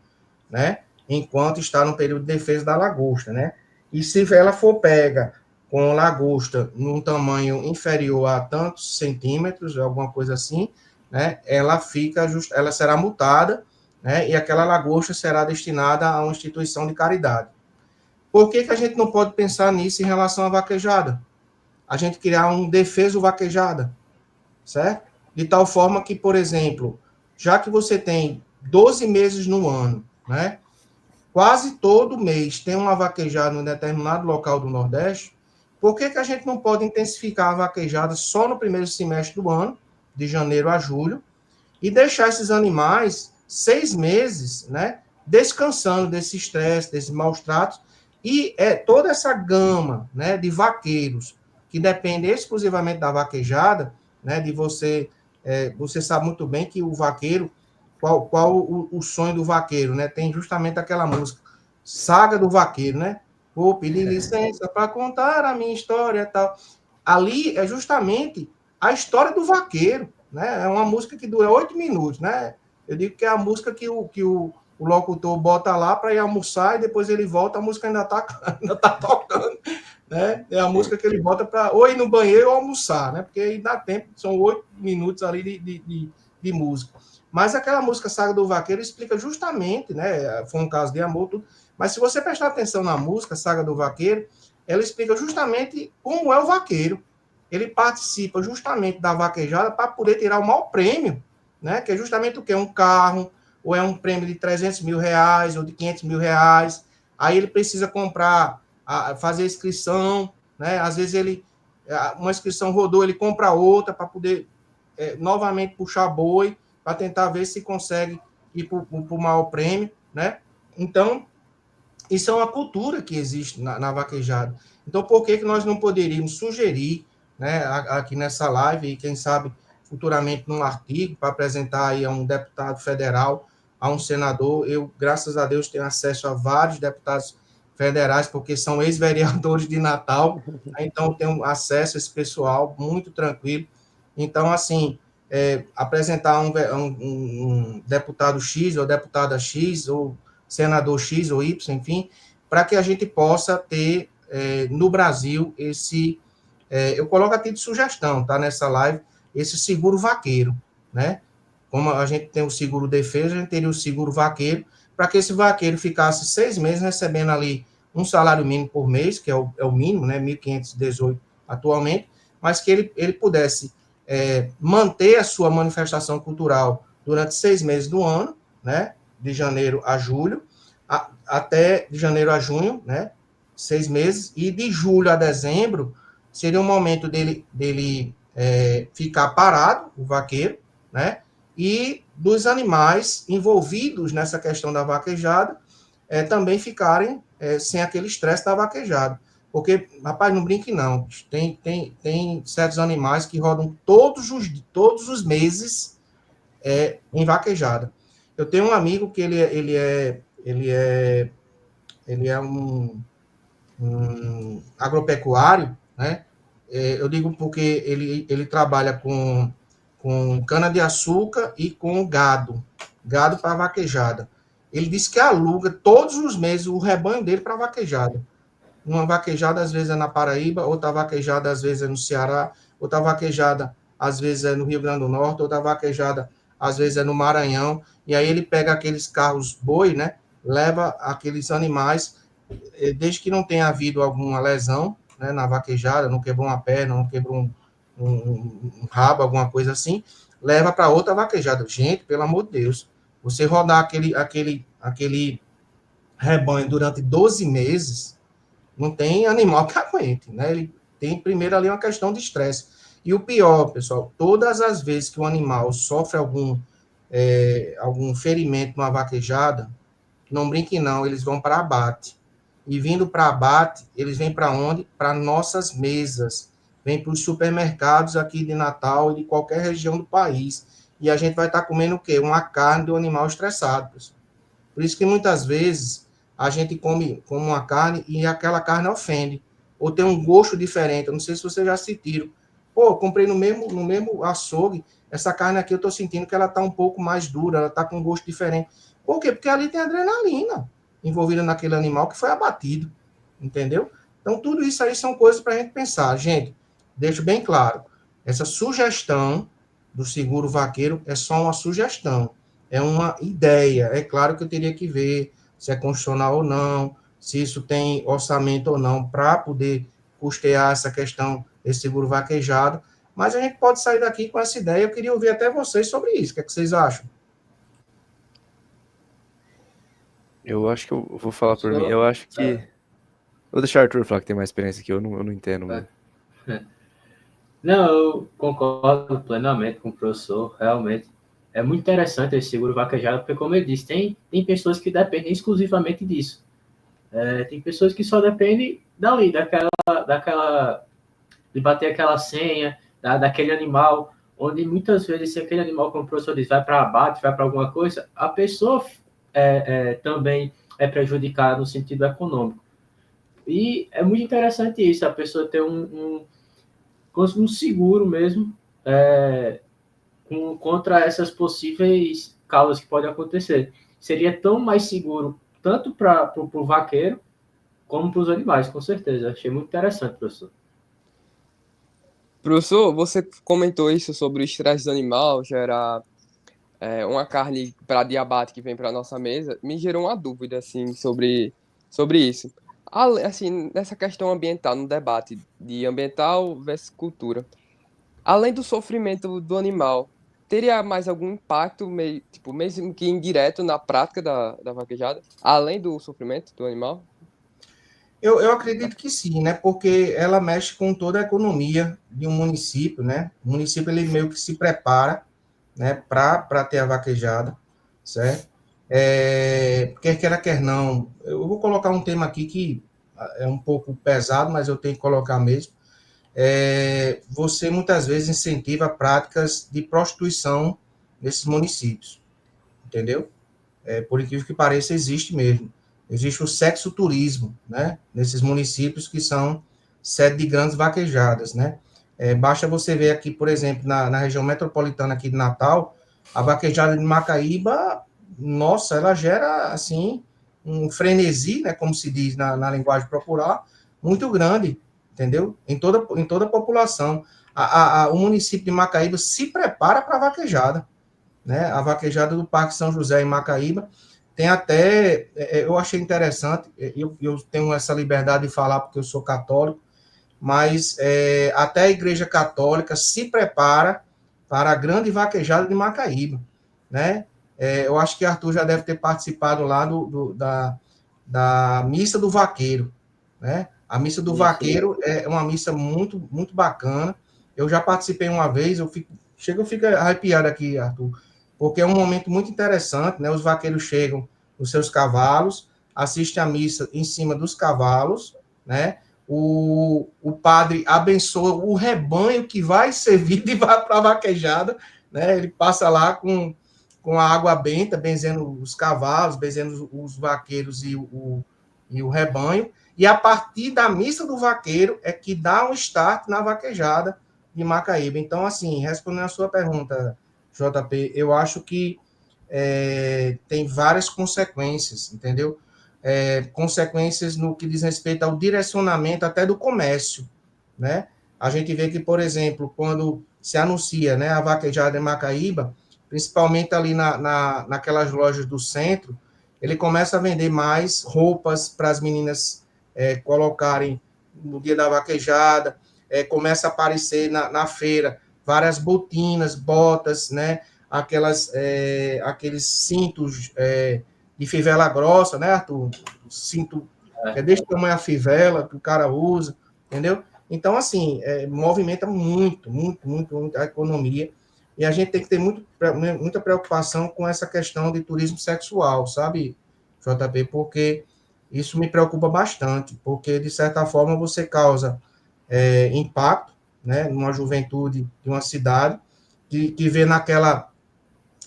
né? Enquanto está no período de defesa da lagosta, né? E se ela for pega com lagosta num tamanho inferior a tantos centímetros, alguma coisa assim, né? Ela será multada, né? E aquela lagosta será destinada a uma instituição de caridade. Por que a gente não pode pensar nisso em relação à vaquejada? A gente criar um defeso vaquejada, certo? De tal forma que, por exemplo, já que você tem 12 meses no ano, né? Quase todo mês tem uma vaquejada em um determinado local do Nordeste, por que a gente não pode intensificar a vaquejada só no primeiro semestre do ano, de janeiro a julho, e deixar esses animais 6 meses, né, descansando desse estresse, desses maus tratos, e toda essa gama, né, de vaqueiros que depende exclusivamente da vaquejada, né, de você Você sabe muito bem que o vaqueiro, qual o sonho do vaqueiro, né? Tem justamente aquela música, Saga do Vaqueiro, né? Vou pedir licença para contar a minha história e tal. Ali é justamente a história do vaqueiro, né? É uma música que dura 8 minutos, né? Eu digo que é a música que o locutor bota lá para ir almoçar e depois ele volta, a música ainda está ainda tá tocando, né? É a música que ele bota para ou ir no banheiro ou almoçar, né? Porque aí dá tempo, são 8 minutos ali de música. Mas aquela música Saga do Vaqueiro explica justamente, né? Foi um caso de amor, tudo. Mas se você prestar atenção na música Saga do Vaqueiro, ela explica justamente como é o vaqueiro. Ele participa justamente da vaquejada para poder tirar o maior prêmio, né? Que é justamente o quê? Um carro, ou é um prêmio de 300 mil reais, ou de 500 mil reais. Aí ele precisa comprar, fazer a inscrição, né? Às vezes uma inscrição rodou, ele compra outra para poder novamente puxar boi, para tentar ver se consegue ir para o maior prêmio, né? Então, isso é uma cultura que existe na vaquejada. Então, por que nós não poderíamos sugerir, né, aqui nessa live, e quem sabe futuramente num artigo, para apresentar aí a um deputado federal, a um senador? Eu, graças a Deus, tenho acesso a vários deputados federais, porque são ex-vereadores de Natal, então tenho acesso a esse pessoal muito tranquilo. Então, assim, apresentar um deputado X ou deputada X, ou senador X ou Y, enfim, para que a gente possa ter no Brasil eu coloco aqui de sugestão, tá, nessa live, esse seguro vaqueiro, né? Como a gente tem o seguro defesa, a gente teria o seguro vaqueiro, para que esse vaqueiro ficasse 6 meses recebendo ali um salário mínimo por mês, que é o mínimo, né, 1.518 atualmente, mas que ele pudesse manter a sua manifestação cultural durante 6 meses do ano, né, de janeiro a julho, até de janeiro a junho, né, 6 meses, e de julho a dezembro seria um momento dele ficar parado, o vaqueiro, né, e dos animais envolvidos nessa questão da vaquejada também ficarem sem aquele estresse da vaquejada. Porque, rapaz, não brinque não, tem certos animais que rodam todos os meses em vaquejada. Eu tenho um amigo que ele é um agropecuário, né? Eu digo porque ele trabalha com cana-de-açúcar e com gado para vaquejada. Ele disse que aluga todos os meses o rebanho dele para vaquejada. Uma vaquejada, às vezes, é na Paraíba, outra vaquejada, às vezes, é no Ceará, outra vaquejada, às vezes, é no Rio Grande do Norte, outra vaquejada, às vezes, é no Maranhão. E aí ele pega aqueles carros boi, né? Leva aqueles animais, desde que não tenha havido alguma lesão, né, na vaquejada, não quebrou uma perna, não quebrou um rabo, alguma coisa assim, leva para outra vaquejada. Gente, pelo amor de Deus, você rodar aquele rebanho durante 12 meses, não tem animal que aguente, né? Ele tem primeiro ali uma questão de estresse. E o pior, pessoal, todas as vezes que o animal sofre algum ferimento numa vaquejada, não brinque não, eles vão para abate. E vindo para abate, eles vêm para onde? Para nossas mesas. Vêm para os supermercados aqui de Natal e de qualquer região do país. E a gente vai estar comendo o quê? Uma carne do animal estressado, pessoal. Por isso que muitas vezes a gente come uma carne e aquela carne ofende. Ou tem um gosto diferente. Eu não sei se vocês já sentiram. Pô, comprei no mesmo açougue, essa carne aqui eu estou sentindo que ela está um pouco mais dura, ela está com um gosto diferente. Por quê? Porque ali tem adrenalina envolvida naquele animal que foi abatido. Entendeu? Então, tudo isso aí são coisas para a gente pensar. Gente, deixo bem claro, essa sugestão do seguro vaqueiro é só uma sugestão, é uma ideia. É claro que eu teria que ver se é constitucional ou não, se isso tem orçamento ou não, para poder custear essa questão desse seguro vaquejado, mas a gente pode sair daqui com essa ideia. Eu queria ouvir até vocês sobre isso. O que é que vocês acham? Eu acho que eu vou falar por mim. Eu acho que... Vou deixar o Arthur falar que tem mais experiência que eu não entendo muito. Não, eu concordo plenamente com o professor, realmente. É muito interessante esse seguro vaquejado, porque, como eu disse, tem pessoas que dependem exclusivamente disso. Tem pessoas que só dependem dali, de bater aquela senha, daquele animal, onde muitas vezes, se aquele animal, como o professor diz, vai para abate, vai para alguma coisa, a pessoa também é prejudicada no sentido econômico. E é muito interessante isso, a pessoa ter um seguro mesmo contra essas possíveis causas que podem acontecer. Seria tão mais seguro, tanto para o vaqueiro, como para os animais, com certeza. Achei muito interessante, professor. Professor, você comentou isso sobre o estresse do animal, gerar uma carne para de abate que vem para nossa mesa, me gerou uma dúvida assim sobre isso. Assim, nessa questão ambiental, no debate de ambiental versus cultura, além do sofrimento do animal, teria mais algum impacto, meio, tipo, mesmo que indireto, na prática da vaquejada, além do sofrimento do animal? Eu acredito que sim, né? Porque ela mexe com toda a economia de um município, né? O município ele meio que se prepara, né, para ter a vaquejada, certo? Quer queira, quer não. Eu vou colocar um tema aqui que é um pouco pesado, mas eu tenho que colocar mesmo. Você muitas vezes incentiva práticas de prostituição nesses municípios, entendeu? Por incrível que pareça, existe mesmo. Existe o sexo turismo, né? Nesses municípios que são sede de grandes vaquejadas, né? Basta você ver aqui, por exemplo, na região metropolitana aqui de Natal, a vaquejada de Macaíba, nossa, ela gera, assim, um frenesi, né? Como se diz na linguagem popular, muito grande, entendeu? Em toda a população. O município de Macaíba se prepara para a vaquejada, né? A vaquejada do Parque São José em Macaíba tem até, eu achei interessante, eu tenho essa liberdade de falar porque eu sou católico, mas até a Igreja Católica se prepara para a grande vaquejada de Macaíba, né? Eu acho que Arthur já deve ter participado lá da missa do vaqueiro, né? A missa do vaqueiro é uma missa muito, muito bacana. Eu já participei uma vez, eu fico arrepiado aqui, Arthur, porque é um momento muito interessante, né? Os vaqueiros chegam nos seus cavalos, assistem a missa em cima dos cavalos, né? O padre abençoa o rebanho que vai servir e vai para a vaquejada, né? Ele passa lá com a água benta, benzendo os cavalos, benzendo os vaqueiros e o rebanho, e a partir da missa do vaqueiro é que dá um start na vaquejada de Macaíba. Então, assim, respondendo a sua pergunta, JP, eu acho que tem várias consequências, entendeu? Consequências no que diz respeito ao direcionamento até do comércio, né? A gente vê que, por exemplo, quando se anuncia, né, a vaquejada em Macaíba, principalmente ali naquelas lojas do centro, ele começa a vender mais roupas para as meninas colocarem no dia da vaquejada, começa a aparecer na feira várias botinas, botas, né, aqueles cintos de fivela grossa, né, Arthur? Cinto que é desse tamanho a fivela que o cara usa, entendeu? Então, assim, movimenta muito, muito, muito, muito a economia. E a gente tem que ter muita preocupação com essa questão de turismo sexual, sabe, JP? Porque isso me preocupa bastante, porque, de certa forma, você causa impacto, né, numa juventude de uma cidade que vê naquela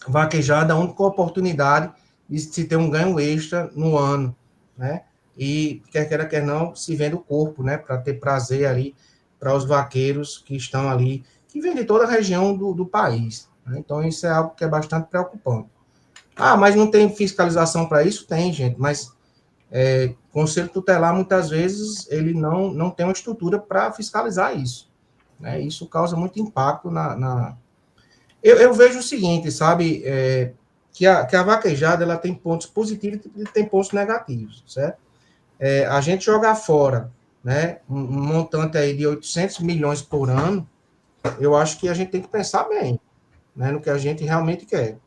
vaquejada a única oportunidade de se ter um ganho extra no ano, né? E, quer queira, quer não, se vende o corpo, né? Para ter prazer ali para os vaqueiros que estão ali, que vêm de toda a região do país. Né? Então, isso é algo que é bastante preocupante. Ah, mas não tem fiscalização para isso? Tem, gente, mas conselho tutelar, muitas vezes, ele não tem uma estrutura para fiscalizar isso. Né? Isso causa muito impacto eu vejo o seguinte, sabe, que a vaquejada ela tem pontos positivos e tem pontos negativos, certo? A gente jogar fora, né, um montante aí de 800 milhões por ano, eu acho que a gente tem que pensar bem, né, no que a gente realmente quer.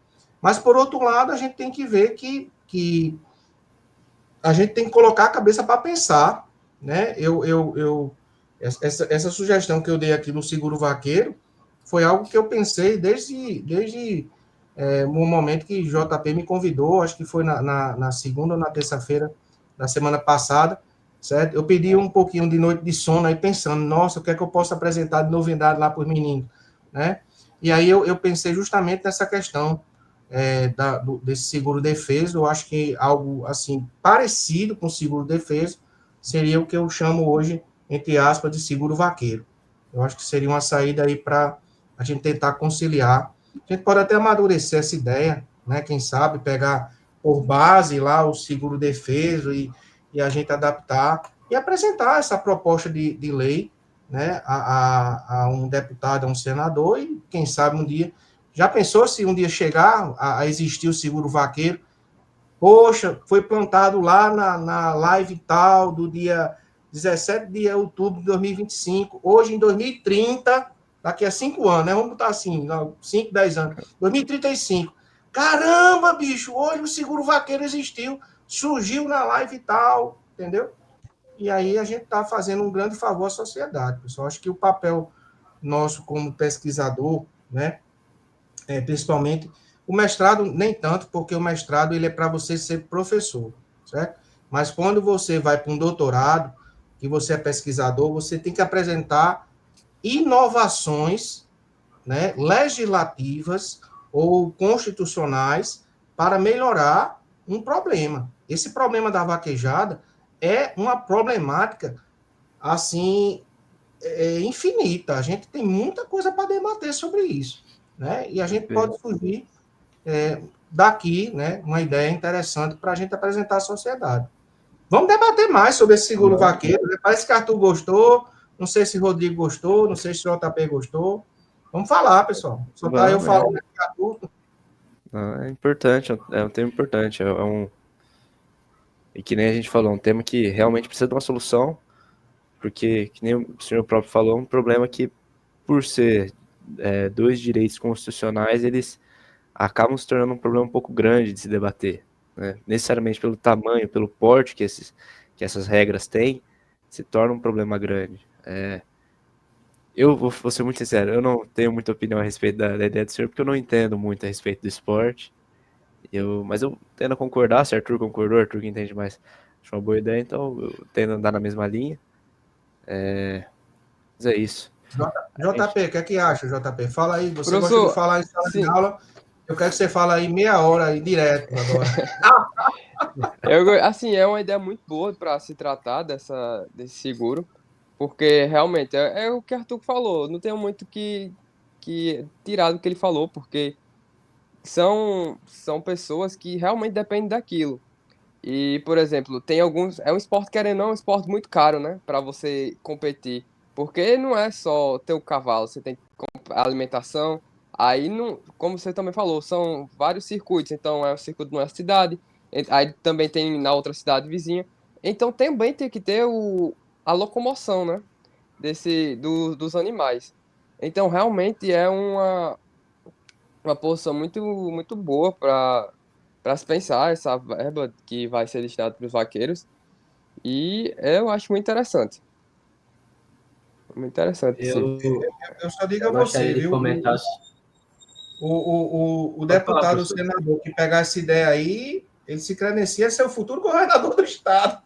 Mas, por outro lado, a gente tem que ver que a gente tem que colocar a cabeça para pensar, né? Essa sugestão que eu dei aqui no seguro vaqueiro foi algo que eu pensei desde o momento que JP me convidou, acho que foi na segunda ou na terça-feira da semana passada, certo? Eu pedi um pouquinho de noite de sono aí pensando, nossa, o que é que eu posso apresentar de novidade lá para os meninos, né? E aí eu pensei justamente nessa questão desse seguro-defeso. Eu acho que algo assim parecido com seguro-defeso seria o que eu chamo hoje, entre aspas, de seguro-vaqueiro. Eu acho que seria uma saída aí para a gente tentar conciliar. A gente pode até amadurecer essa ideia, né? Quem sabe pegar por base lá o seguro-defeso e a gente adaptar e apresentar essa proposta de lei, né, a um deputado, a um senador, e quem sabe um dia. Já pensou se um dia chegar a existir o seguro vaqueiro? Poxa, foi plantado lá na live tal do dia 17 de outubro de 2025. Hoje, em 2030, daqui a 5 anos, né? Vamos botar assim, 5, 10 anos. 2035. Caramba, bicho, hoje o seguro vaqueiro existiu, surgiu na live tal, entendeu? E aí a gente está fazendo um grande favor à sociedade, pessoal. Acho que o papel nosso como pesquisador, né, principalmente o mestrado nem tanto, porque o mestrado ele é para você ser professor, certo? Mas quando você vai para um doutorado, que você é pesquisador, você tem que apresentar inovações, né, legislativas ou constitucionais para melhorar um problema. Esse problema da vaquejada é uma problemática assim infinita. A gente tem muita coisa para debater sobre isso, né? E a gente pode surgir daqui, né, uma ideia interessante para a gente apresentar à sociedade. Vamos debater mais sobre esse seguro vaqueiro. Né? Parece que Arthur gostou, não sei se Rodrigo gostou, não sei se o JP gostou. Vamos falar, pessoal. Só tá eu falando aqui, Arthur. É importante, é um tema importante, e que nem a gente falou, um tema que realmente precisa de uma solução, porque, que nem o senhor próprio falou, é um problema que, por ser dois direitos constitucionais, eles acabam se tornando um problema um pouco grande de se debater, né? Necessariamente pelo tamanho, pelo porte que essas regras têm, se torna um problema grande. Eu vou ser muito sincero, eu não tenho muita opinião a respeito da ideia do senhor, porque eu não entendo muito a respeito do esporte. Mas eu tendo a concordar, se Arthur concordou, Arthur que entende mais, acho uma boa ideia, então eu tendo a andar na mesma linha. Mas é isso. JP, o que é que acha, JP? Fala aí, você Professor, gosta de falar em sala de sim, aula, eu quero que você fale aí meia hora aí, direto agora. assim, é uma ideia muito boa para se tratar desse seguro, porque realmente é o que Arthur falou, não tenho muito que tirar do que ele falou, porque são pessoas que realmente dependem daquilo. E, por exemplo, tem alguns. É um esporte, querendo ou não, é um esporte muito caro, né? Para você competir. Porque não é só ter o cavalo, você tem a alimentação. Aí, não, como você também falou, são vários circuitos. Então, é o circuito de uma cidade. Aí também tem na outra cidade vizinha. Então, também tem que ter a locomoção, né? Dos animais. Então, realmente é uma posição muito boa para se pensar essa verba que vai ser destinada para os vaqueiros. E eu acho muito interessante. Muito interessante, sim. Eu, Eu só digo a eu você, gostaria de viu? comentar. O Pode falar, deputado, o professor. senador que pegar essa ideia aí, ele se credencia a ser o futuro governador do Estado.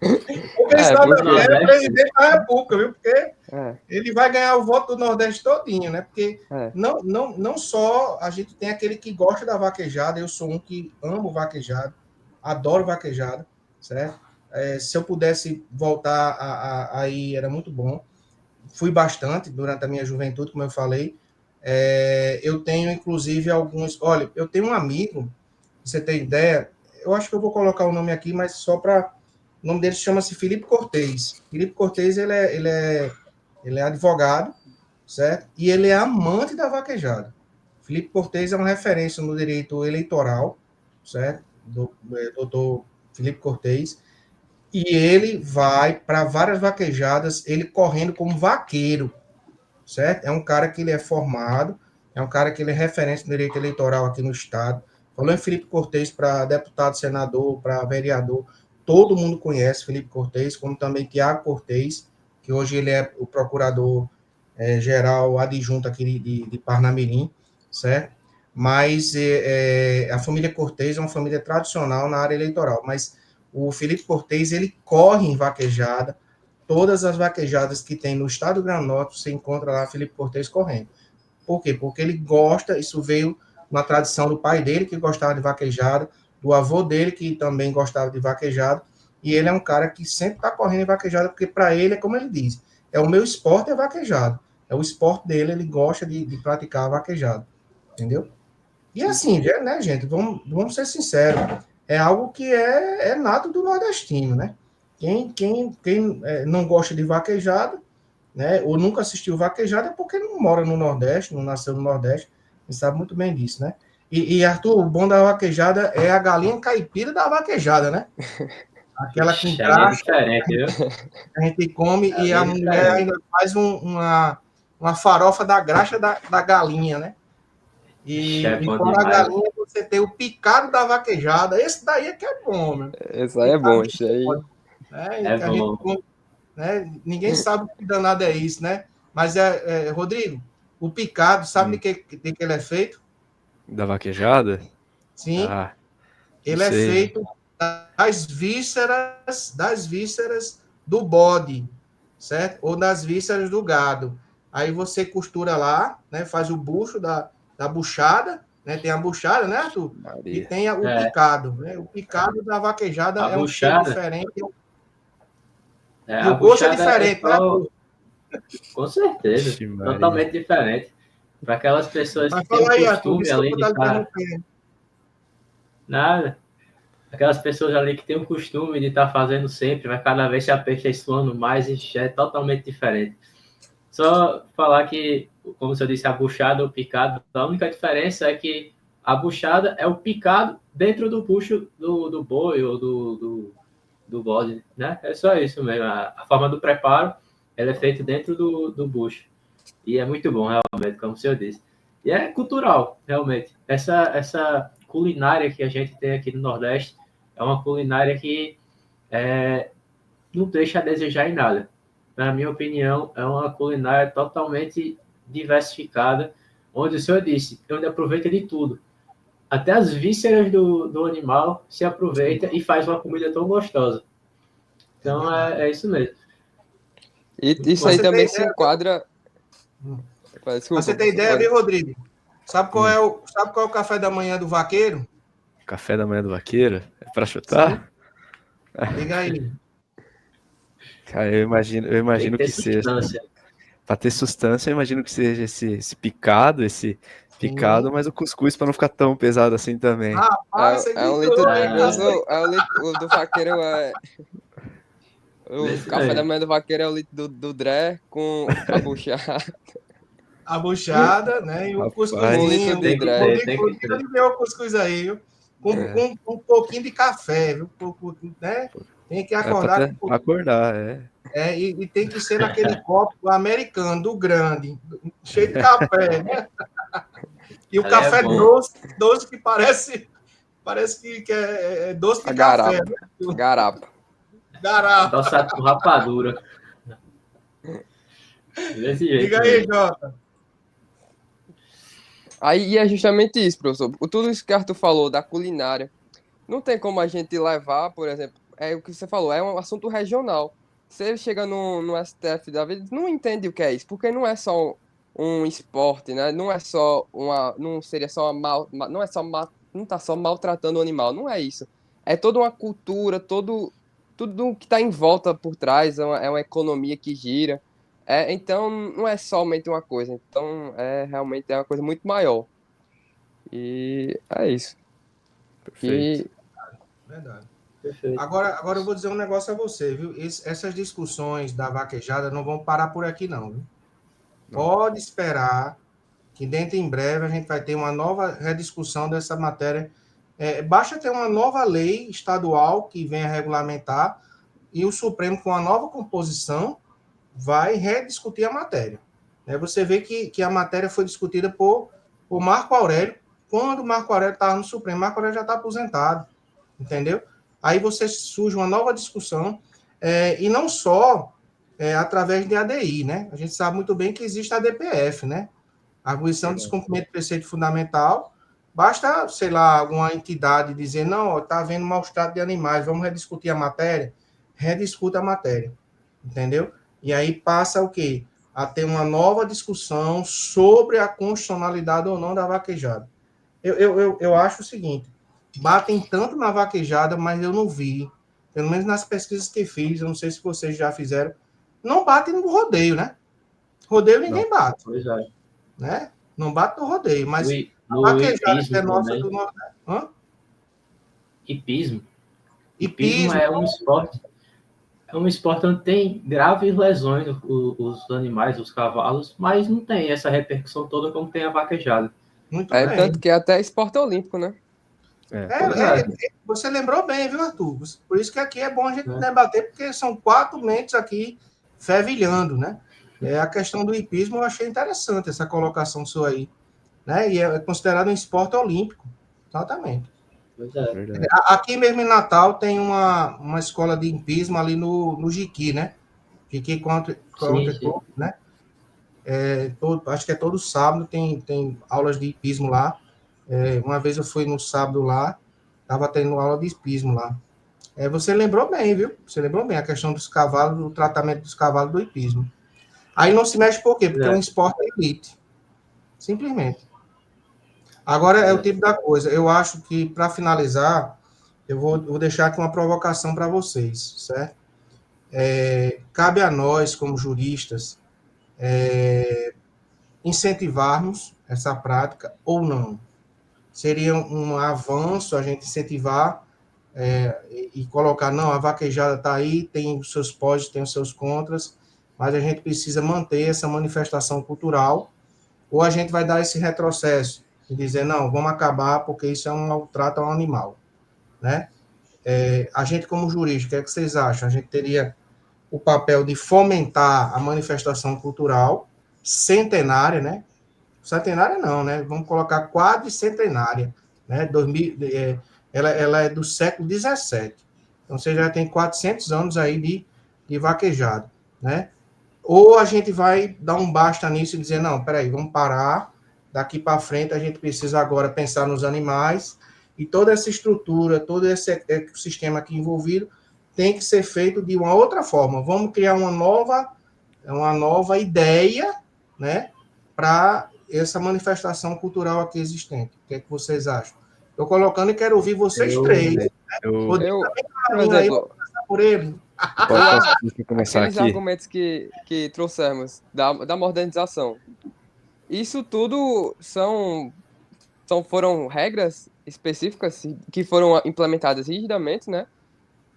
O Estado Porque. é presidente da República, viu? Porque É, ele vai ganhar o voto do Nordeste todinho, né? Porque é, não só a gente tem aquele que gosta da vaquejada, eu sou um que amo vaquejada, adoro vaquejada, certo? Se eu pudesse voltar aí, era muito bom. Fui bastante durante a minha juventude, como eu falei. Eu tenho, inclusive, alguns. Olha, eu tenho um amigo, você tem ideia, eu acho que eu vou colocar o nome aqui, mas só para. O nome dele chama-se Felipe Cortez. Felipe Cortez, ele é advogado, certo? E ele é amante da vaquejada. Felipe Cortez é uma referência no direito eleitoral, certo? Doutor Felipe Cortez. E ele vai para várias vaquejadas, ele correndo como vaqueiro, certo? É um cara que ele é formado, é um cara que ele é referência no direito eleitoral aqui no estado. Falou em Felipe Cortez para deputado, senador, para vereador, todo mundo conhece Felipe Cortez, como também Tiago Cortez, que hoje ele é o procurador geral adjunto aqui de Parnamirim, certo? Mas a família Cortez é uma família tradicional na área eleitoral, mas o Felipe Cortez, ele corre em vaquejada, todas as vaquejadas que tem no estado do Rio Grande do Norte, você encontra lá Felipe Cortez correndo. Por quê? Porque ele gosta, isso veio uma tradição do pai dele, que gostava de vaquejada, do avô dele, que também gostava de vaquejada, e ele é um cara que sempre está correndo em vaquejada, porque para ele, é como ele diz, é o meu esporte é vaquejada. É o esporte dele, ele gosta de praticar a vaquejada. Entendeu? E assim, né, gente, vamos ser sinceros, é algo que é nato do nordestino, né? Quem não gosta de vaquejada, né, ou nunca assistiu vaquejada, é porque não mora no Nordeste, não nasceu no Nordeste, a gente sabe muito bem disso, né? E Arthur, o bom da vaquejada é a galinha caipira da vaquejada, né? Aquela com Ixi, é graxa, diferente, viu? a gente come É e a bem mulher diferente. ainda faz uma farofa da graxa da galinha, né? Ixi, é E bom fora a demais. galinha, você tem o picado da vaquejada. Esse daí é que é bom, meu. Esse aí é Picado bom, de esse aí. bode, né? É Que a gente bom. come, né? Ninguém sabe o que danado é isso, né? Mas, Rodrigo, o picado, sabe Hum. de que ele é feito? Da vaquejada? Sim, Ah, não ele é sei, né? feito das vísceras do bode, certo? Ou das vísceras do gado. Aí você costura lá, né? Faz o bucho da buchada, né? Tem a buchada, né, Arthur? E Maria. tem o É, picado, né? O picado da vaquejada a é um cheiro buchada, diferente e a o gosto é buchada é diferente, né, só, Arthur? com certeza, Ixi, Maria. totalmente diferente. Para aquelas pessoas Mas que têm o fala aí, Arthur, costume ali desculpa de estar estar. interrompendo. Nada. Aquelas pessoas ali que têm o costume de estar fazendo sempre, vai cada vez se aperfeiçoando mais e é totalmente diferente. Só falar que, como eu disse, a buchada ou picado, a única diferença é que a buchada é o picado dentro do bucho do boi ou do bode, né? É só isso mesmo. A forma do preparo, ela é feita dentro do bucho. E é muito bom, realmente, como o senhor disse. E é cultural, realmente. Essa culinária que a gente tem aqui no Nordeste é uma culinária que não deixa a desejar em nada. Na minha opinião, é uma culinária totalmente diversificada, onde o senhor disse, onde aproveita de tudo. Até as vísceras do animal se aproveita e faz uma comida tão gostosa. É Então, verdade. é isso mesmo. E Muito isso aí Você bom. tem também se ideia, enquadra. Pra você Desculpa, ter você ideia, pode. viu, Rodrigo? Hum. Sabe qual é o café da manhã do vaqueiro? Café da manhã do vaqueiro? É pra Sim, chutar? diga aí. Cara, eu Tem que imagino ter que seja. substância. Pra ter sustância, eu imagino que seja esse picado, Sim. mas o cuscuz pra não ficar tão pesado assim também. Rapaz, você É um litro. gritou, hein? Ah, O do vaqueiro é. O desse café da mesmo. manhã do vaqueiro é o litro do Dré com a buchada. A buchada, né? E o Com um Rapaz, litro cuscuzinho. de Tem que Dré. ter, Rodrigo, tem que Rodrigo ter. ele deu o cuscuz aí, viu? Com, é, com um pouquinho de café, viu? Né? Tem que acordar com um pra pouquinho. acordar, é. E tem que ser naquele copo americano, do grande, cheio de café, né? E o Ali é café bom. doce que parece que é doce A de café, garapa. né? Garapa. Garapa. Adoçado com rapadura. Desse Diga jeito aí, mesmo. Jota. Aí é justamente isso, professor. Tudo isso que Arthur falou da culinária. Não tem como a gente levar, por exemplo, é o que você falou, é um assunto regional. Você chega no STF da vida, não entende o que é isso, porque não é só um esporte, né? Não é só não seria só não é só não tá só maltratando o animal, não é isso. É toda uma cultura, tudo que está em volta por trás, é uma economia que gira. Então não é somente uma coisa, então realmente é uma coisa muito maior. E é isso. Perfeito. E Verdade. Perfeito. Agora eu vou dizer um negócio a você, viu? Essas discussões da vaquejada não vão parar por aqui, não, viu? Não. Pode esperar que dentro em breve a gente vai ter uma nova rediscussão dessa matéria. Basta ter uma nova lei estadual que venha regulamentar e o Supremo, com uma nova composição, vai rediscutir a matéria. Você vê que a matéria foi discutida por Marco Aurélio, quando Marco Aurélio estava no Supremo. Marco Aurélio já está aposentado, entendeu? Aí você surge uma nova discussão, e não só através de ADI, né? A gente sabe muito bem que existe a DPF, né? A Arguição de Descumprimento do Preceito Fundamental. Basta, sei lá, alguma entidade dizer, não, está havendo maus trato de animais, vamos rediscutir a matéria, rediscuta a matéria. entendeu? E aí passa o quê? A ter uma nova discussão sobre a constitucionalidade ou não da vaquejada. Eu acho o seguinte, batem tanto na vaquejada, mas eu não vi, pelo menos nas pesquisas que fiz, eu não sei se vocês já fizeram, não batem no rodeio, né? Rodeio ninguém bate, Pois é. né? Não bate no rodeio, mas a No vaquejada que hipismo é nossa também. do Nordeste. Hã? Hipismo. Hipismo Hipismo. é um esporte onde tem graves lesões os animais, os cavalos, mas não tem essa repercussão toda como tem a vaquejada. Muito É bem. tanto que é até esporte olímpico, né? Pois é. Você lembrou bem, viu, Arthur? Por isso que aqui é bom a gente debater, porque são 4 mentes aqui fervilhando, né? A questão do hipismo eu achei interessante, essa colocação sua aí. Né? E é considerado um esporte olímpico. Exatamente. Pois é. Verdade. Aqui mesmo em Natal tem uma escola de hipismo ali no Jiqui, né? Jiqui Country Club, né? Acho que é todo sábado tem aulas de hipismo lá. Uma vez eu fui no sábado lá, estava tendo aula de hipismo lá. Você lembrou bem, viu? Você lembrou bem a questão dos cavalos, do tratamento dos cavalos do hipismo. Aí não se mexe por quê? Porque é um esporte elite. Simplesmente. Agora é o tipo da coisa. Eu acho que, para finalizar, eu vou deixar aqui uma provocação para vocês, certo? Cabe a nós, como juristas, incentivarmos essa prática ou não. Seria um avanço a gente incentivar e colocar, não, a vaquejada está aí, tem os seus pós, tem os seus contras, mas a gente precisa manter essa manifestação cultural, ou a gente vai dar esse retrocesso e dizer, não, vamos acabar porque isso é um maltrato ao animal, né? A gente, como jurista, o que é que vocês acham? A gente teria o papel de fomentar a manifestação cultural centenária, né? Centenária não, né? Vamos colocar quadricentenária, né? Ela é do século XVII. Então, você já tem 400 anos aí de vaquejado, né? Ou a gente vai dar um basta nisso e dizer, não, peraí, vamos parar, daqui para frente a gente precisa agora pensar nos animais e toda essa estrutura, todo esse ecossistema aqui envolvido tem que ser feito de uma outra forma. Vamos criar uma nova ideia, né, para essa manifestação cultural aqui existente. O que é que vocês acham? Estou colocando e quero ouvir vocês três. Né? Por exemplo, por ele. Posso começar aqueles aqui? argumentos que trouxemos da modernização. Isso tudo foram regras específicas que foram implementadas rigidamente, né?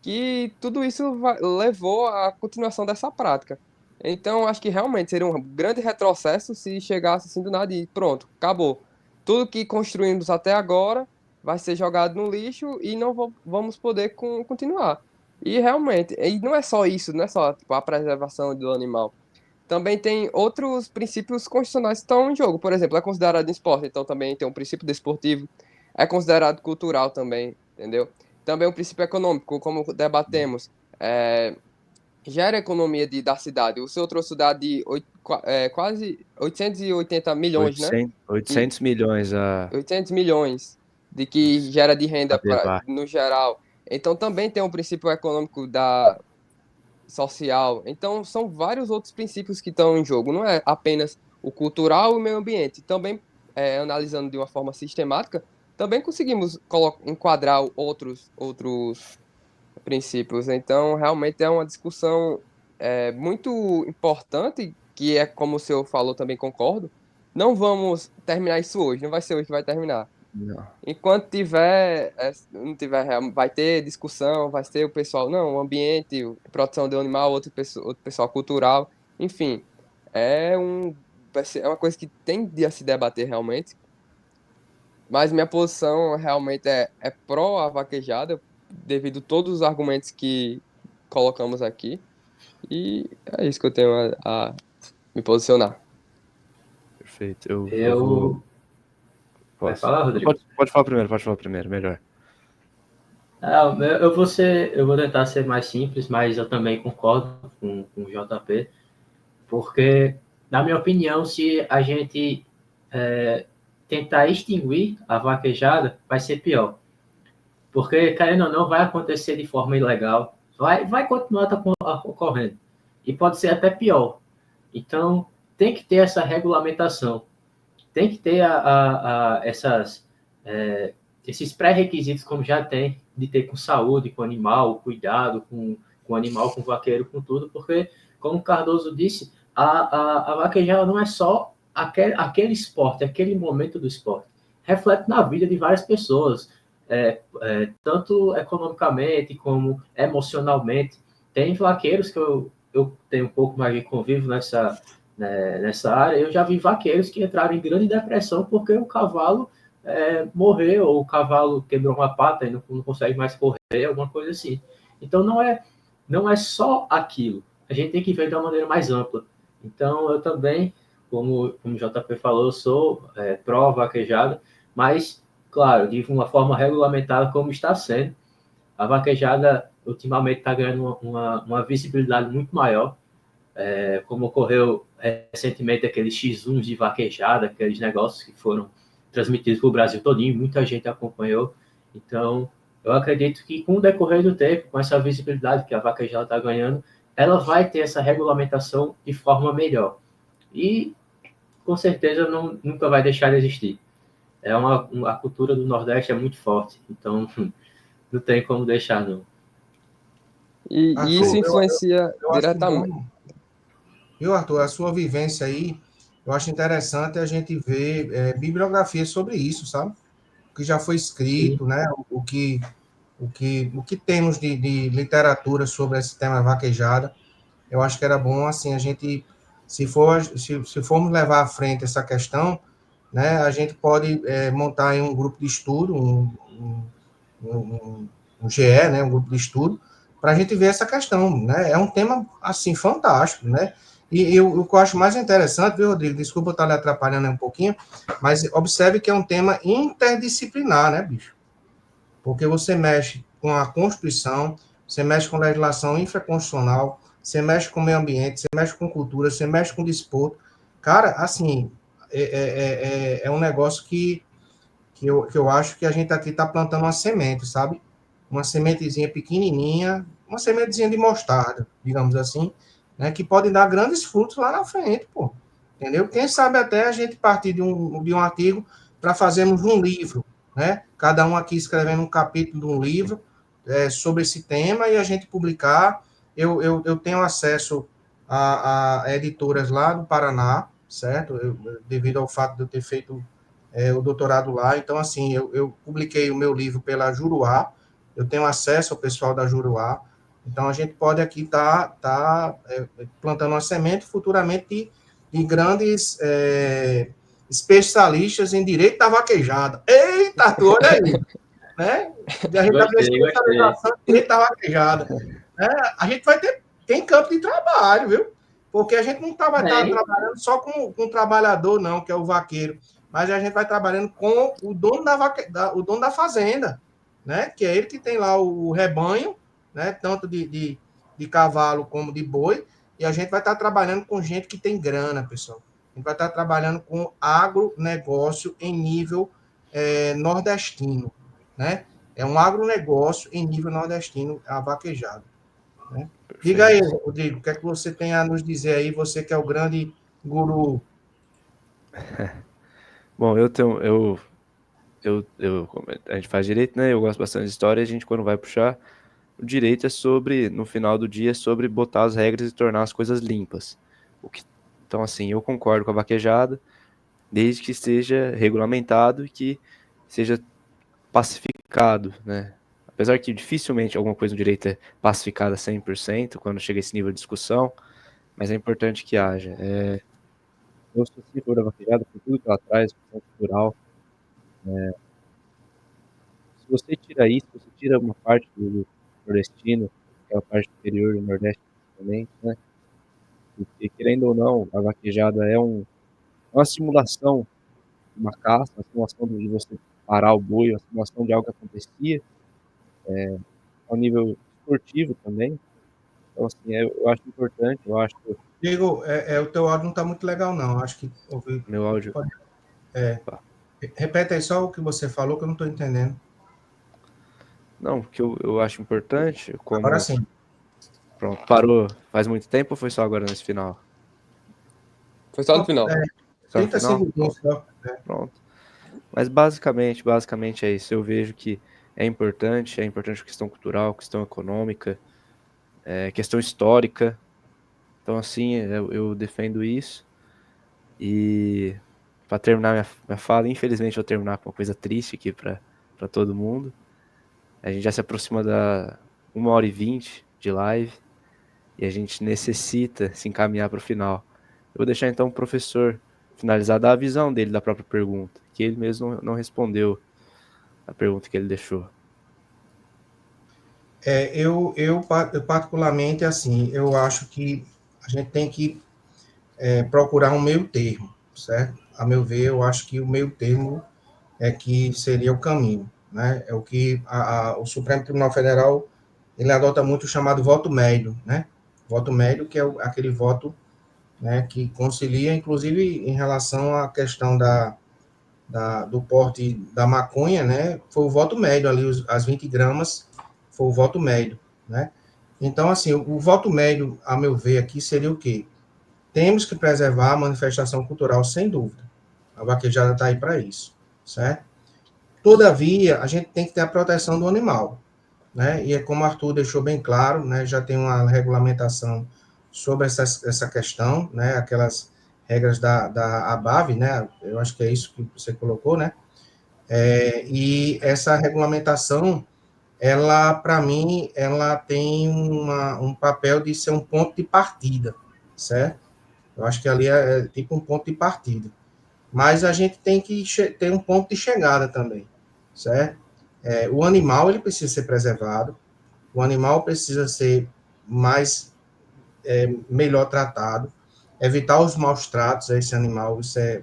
Que tudo isso levou à continuação dessa prática. Então, acho que realmente seria um grande retrocesso se chegasse assim do nada e pronto, acabou. Tudo que construímos até agora vai ser jogado no lixo e não vamos poder continuar. E realmente, e não é só isso, não é só tipo, a preservação do animal. Também tem outros princípios constitucionais que estão em jogo. Por exemplo, é considerado esporte, então também tem um princípio desportivo. É considerado cultural também, entendeu? Também um princípio econômico, como debatemos. Gera a economia da cidade. O senhor trouxe o dado de quase 880 milhões, 800, né? 800 milhões a 800 milhões de que gera de renda levar. no geral. Então também tem um princípio econômico social. Então são vários outros princípios que estão em jogo. Não é apenas o cultural e o meio ambiente. Também, analisando de uma forma sistemática, também conseguimos enquadrar outros princípios. Então, realmente é uma discussão muito importante, que é como o senhor falou, também concordo. Não vamos terminar isso hoje, não vai ser hoje que vai terminar. Não. Enquanto tiver, não tiver, vai ter discussão, vai ter o pessoal, não, o ambiente, produção de animal, outro pessoal cultural, enfim, é uma coisa que tem de se debater realmente. Mas minha posição realmente é pró a vaquejada, devido a todos os argumentos que colocamos aqui. E é isso que eu tenho a me posicionar. Perfeito. Eu vou. Vai Posso? falar, Rodrigo? Pode falar primeiro, melhor. Eu vou tentar ser mais simples, mas eu também concordo com o JP, porque, na minha opinião, se a gente tentar extinguir a vaquejada, vai ser pior. Porque, querendo ou não, vai acontecer de forma ilegal, vai continuar ocorrendo. e pode ser até pior. Então, tem que ter essa regulamentação, tem que ter esses pré-requisitos, como já tem, de ter com saúde, com animal, cuidado com o animal, com o vaqueiro, com tudo, porque, como o Cardoso disse, a vaquejada não é só aquele esporte, aquele momento do esporte. Reflete na vida de várias pessoas, tanto economicamente como emocionalmente. Tem vaqueiros que eu tenho um pouco mais de convívio nessa área, eu já vi vaqueiros que entraram em grande depressão porque o cavalo morreu, ou o cavalo quebrou uma pata e não consegue mais correr, alguma coisa assim. Então, não é só aquilo. A gente tem que ver de uma maneira mais ampla. Então, eu também, como o JP falou, eu sou pró-vaquejada, mas, claro, de uma forma regulamentada, como está sendo. A vaquejada, ultimamente, está ganhando uma visibilidade muito maior, como ocorreu recentemente aqueles X1 de vaquejada, aqueles negócios que foram transmitidos para o Brasil todinho, muita gente acompanhou. Então, eu acredito que com o decorrer do tempo, com essa visibilidade que a vaquejada está ganhando, ela vai ter essa regulamentação de forma melhor. E, com certeza, nunca vai deixar de existir. A cultura do Nordeste é muito forte, então não tem como deixar, não. E isso Arthur, influencia eu acho diretamente. bom, viu, Arthur, a sua vivência aí, eu acho interessante a gente ver bibliografia sobre isso, sabe? O que já foi escrito, né? O que temos de literatura sobre esse tema vaquejada. Eu acho que era bom, assim, a gente, se formos levar à frente essa questão, né, a gente pode montar em um grupo de estudo, um GE, né, um grupo de estudo, para a gente ver essa questão, né? É um tema, assim, fantástico, né? E o que eu acho mais interessante, viu, Rodrigo? Desculpa eu estar lhe atrapalhando um pouquinho, mas observe que é um tema interdisciplinar, né, bicho? Porque você mexe com a Constituição, você mexe com legislação infraconstitucional, você mexe com o meio ambiente, você mexe com cultura, você mexe com desporto. Cara, assim, é um negócio que eu acho que a gente aqui está plantando uma semente, sabe? Uma sementezinha pequenininha, uma sementezinha de mostarda, digamos assim, né? Que pode dar grandes frutos lá na frente, pô. Entendeu? Quem sabe até a gente partir de um artigo para fazermos um livro, né? Cada um aqui escrevendo um capítulo de um livro sobre esse tema e a gente publicar. Eu tenho acesso a editoras lá do Paraná, certo? Devido ao fato de eu ter feito o doutorado lá. Então, assim, eu publiquei o meu livro pela Juruá, eu tenho acesso ao pessoal da Juruá. Então, a gente pode aqui estar plantando uma semente futuramente de grandes especialistas em direito da vaquejada. Eita, Arthur, olha aí! Né? A gente vai ver especialização em direito da vaquejada. Né? A gente vai tem campo de trabalho, viu? Porque a gente não vai estar trabalhando só com um trabalhador, não, que é o vaqueiro, mas a gente vai trabalhando com o dono o dono da fazenda, né? Que é ele que tem lá o rebanho, né? Tanto de cavalo como de boi, e a gente vai estar trabalhando com gente que tem grana, pessoal. A gente vai estar trabalhando com agronegócio em nível nordestino, né? É um agronegócio em nível nordestino, a vaquejada. Né? Diga aí, Rodrigo, o que é que você tem a nos dizer aí, você que é o grande guru. Bom, a gente faz direito, né? Eu gosto bastante de história, a gente quando vai puxar, o direito é sobre, no final do dia, é sobre botar as regras e tornar as coisas limpas. Então, assim, eu concordo com a vaquejada, desde que seja regulamentado e que seja pacificado, né? Apesar que dificilmente alguma coisa no direito é pacificada 100% quando chega a esse nível de discussão, mas é importante que haja. Eu sou a favor da vaquejada por tudo que ela traz, questão cultural. Se você tira isso, você tira uma parte do nordestino, que é a parte interior do Nordeste também, né? Porque, querendo ou não, a vaquejada é uma simulação de uma caça, uma simulação de você parar o boi, uma simulação de algo que acontecia, ao nível esportivo também. Então, assim, eu acho importante, eu acho que Diego, o teu áudio não está muito legal, não. Acho que ouvi. meu áudio. Opa. Repete aí só o que você falou, que eu não estou entendendo. Não, que eu acho importante, Agora como sim. Pronto, parou faz muito tempo ou foi só agora nesse final? Foi só no final. Só no 30 final? segundos só. Pronto. Mas basicamente é isso. Eu vejo que é importante a questão cultural, questão econômica, questão histórica. Então, assim, eu defendo isso. E para terminar minha fala, infelizmente eu vou terminar com uma coisa triste aqui para todo mundo. A gente já se aproxima da 1h20 de live e a gente necessita se encaminhar para o final. Eu vou deixar então o professor finalizar, dar a visão dele da própria pergunta, que ele mesmo não respondeu a pergunta que ele deixou. Eu particularmente, assim, eu acho que a gente tem que procurar um meio termo, certo? A meu ver, eu acho que o meio termo é que seria o caminho, né? É o que o Supremo Tribunal Federal, ele adota muito o chamado voto médio, né? Voto médio, que é aquele voto, né, que concilia, inclusive, em relação à questão do porte da maconha, né? Foi o voto médio ali, as 20 gramas, foi o voto médio, né? Então, assim, o voto médio, a meu ver, aqui seria o quê? Temos que preservar a manifestação cultural, sem dúvida. A vaquejada está aí para isso, certo? Todavia, a gente tem que ter a proteção do animal, né? E é como o Arthur deixou bem claro, né? Já tem uma regulamentação sobre essa questão, né? Aquelas regras da ABAV, né? Eu acho que é isso que você colocou, né? E essa regulamentação, ela, para mim, ela tem um papel de ser um ponto de partida, certo? Eu acho que ali é tipo um ponto de partida. Mas a gente tem que ter um ponto de chegada também, certo? O animal, ele precisa ser preservado, o animal precisa ser melhor tratado, evitar os maus tratos a esse animal, isso é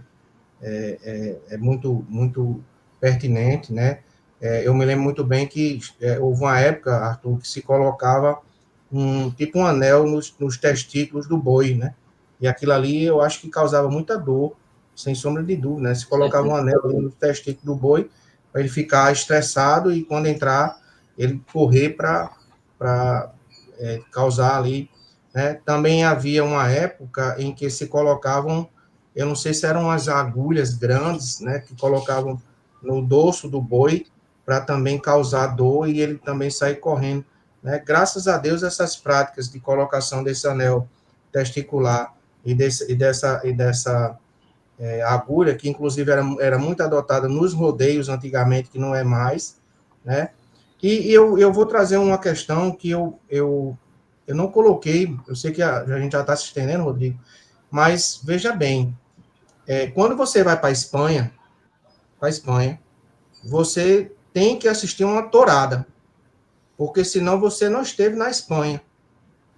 muito, muito pertinente, né? Eu me lembro muito bem que houve uma época, Arthur, que se colocava tipo um anel nos testículos do boi, né? E aquilo ali eu acho que causava muita dor, sem sombra de dúvida, né? Se colocava um anel no testículo do boi para ele ficar estressado e quando entrar ele correr para causar ali, né? Também havia uma época em que se colocavam, eu não sei se eram as agulhas grandes, né, que colocavam no dorso do boi para também causar dor e ele também sair correndo, né? Graças a Deus essas práticas de colocação desse anel testicular e dessa agulha, que inclusive era muito adotada nos rodeios antigamente, que não é mais, né? E eu vou trazer uma questão que eu não coloquei, eu sei que a gente já está se estendendo, Rodrigo, mas veja bem, quando você vai para a Espanha, você tem que assistir uma tourada, porque senão você não esteve na Espanha,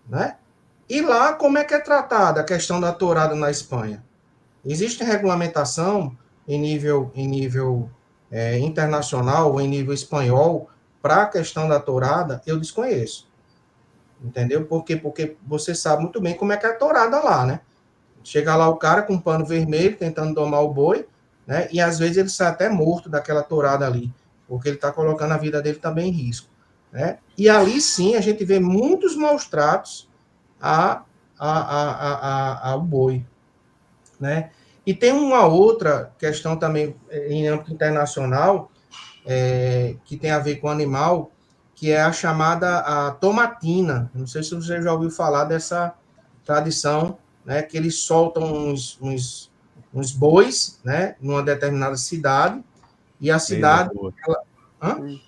né? E lá, como é que é tratada a questão da tourada na Espanha? Existe regulamentação em nível internacional ou em nível espanhol para a questão da tourada? Eu desconheço, entendeu? Porque você sabe muito bem como é que é a tourada lá, né? Chega lá o cara com um pano vermelho tentando domar o boi, né? E às vezes ele sai até morto daquela tourada ali, porque ele está colocando a vida dele também em risco, né? E ali sim a gente vê muitos maus tratos ao boi, né? E tem uma outra questão também em âmbito internacional que tem a ver com animal, que é a chamada a tomatina. Não sei se você já ouviu falar dessa tradição, né, que eles soltam uns bois, né, numa determinada cidade, e a No meio da cidade... rua. Hã?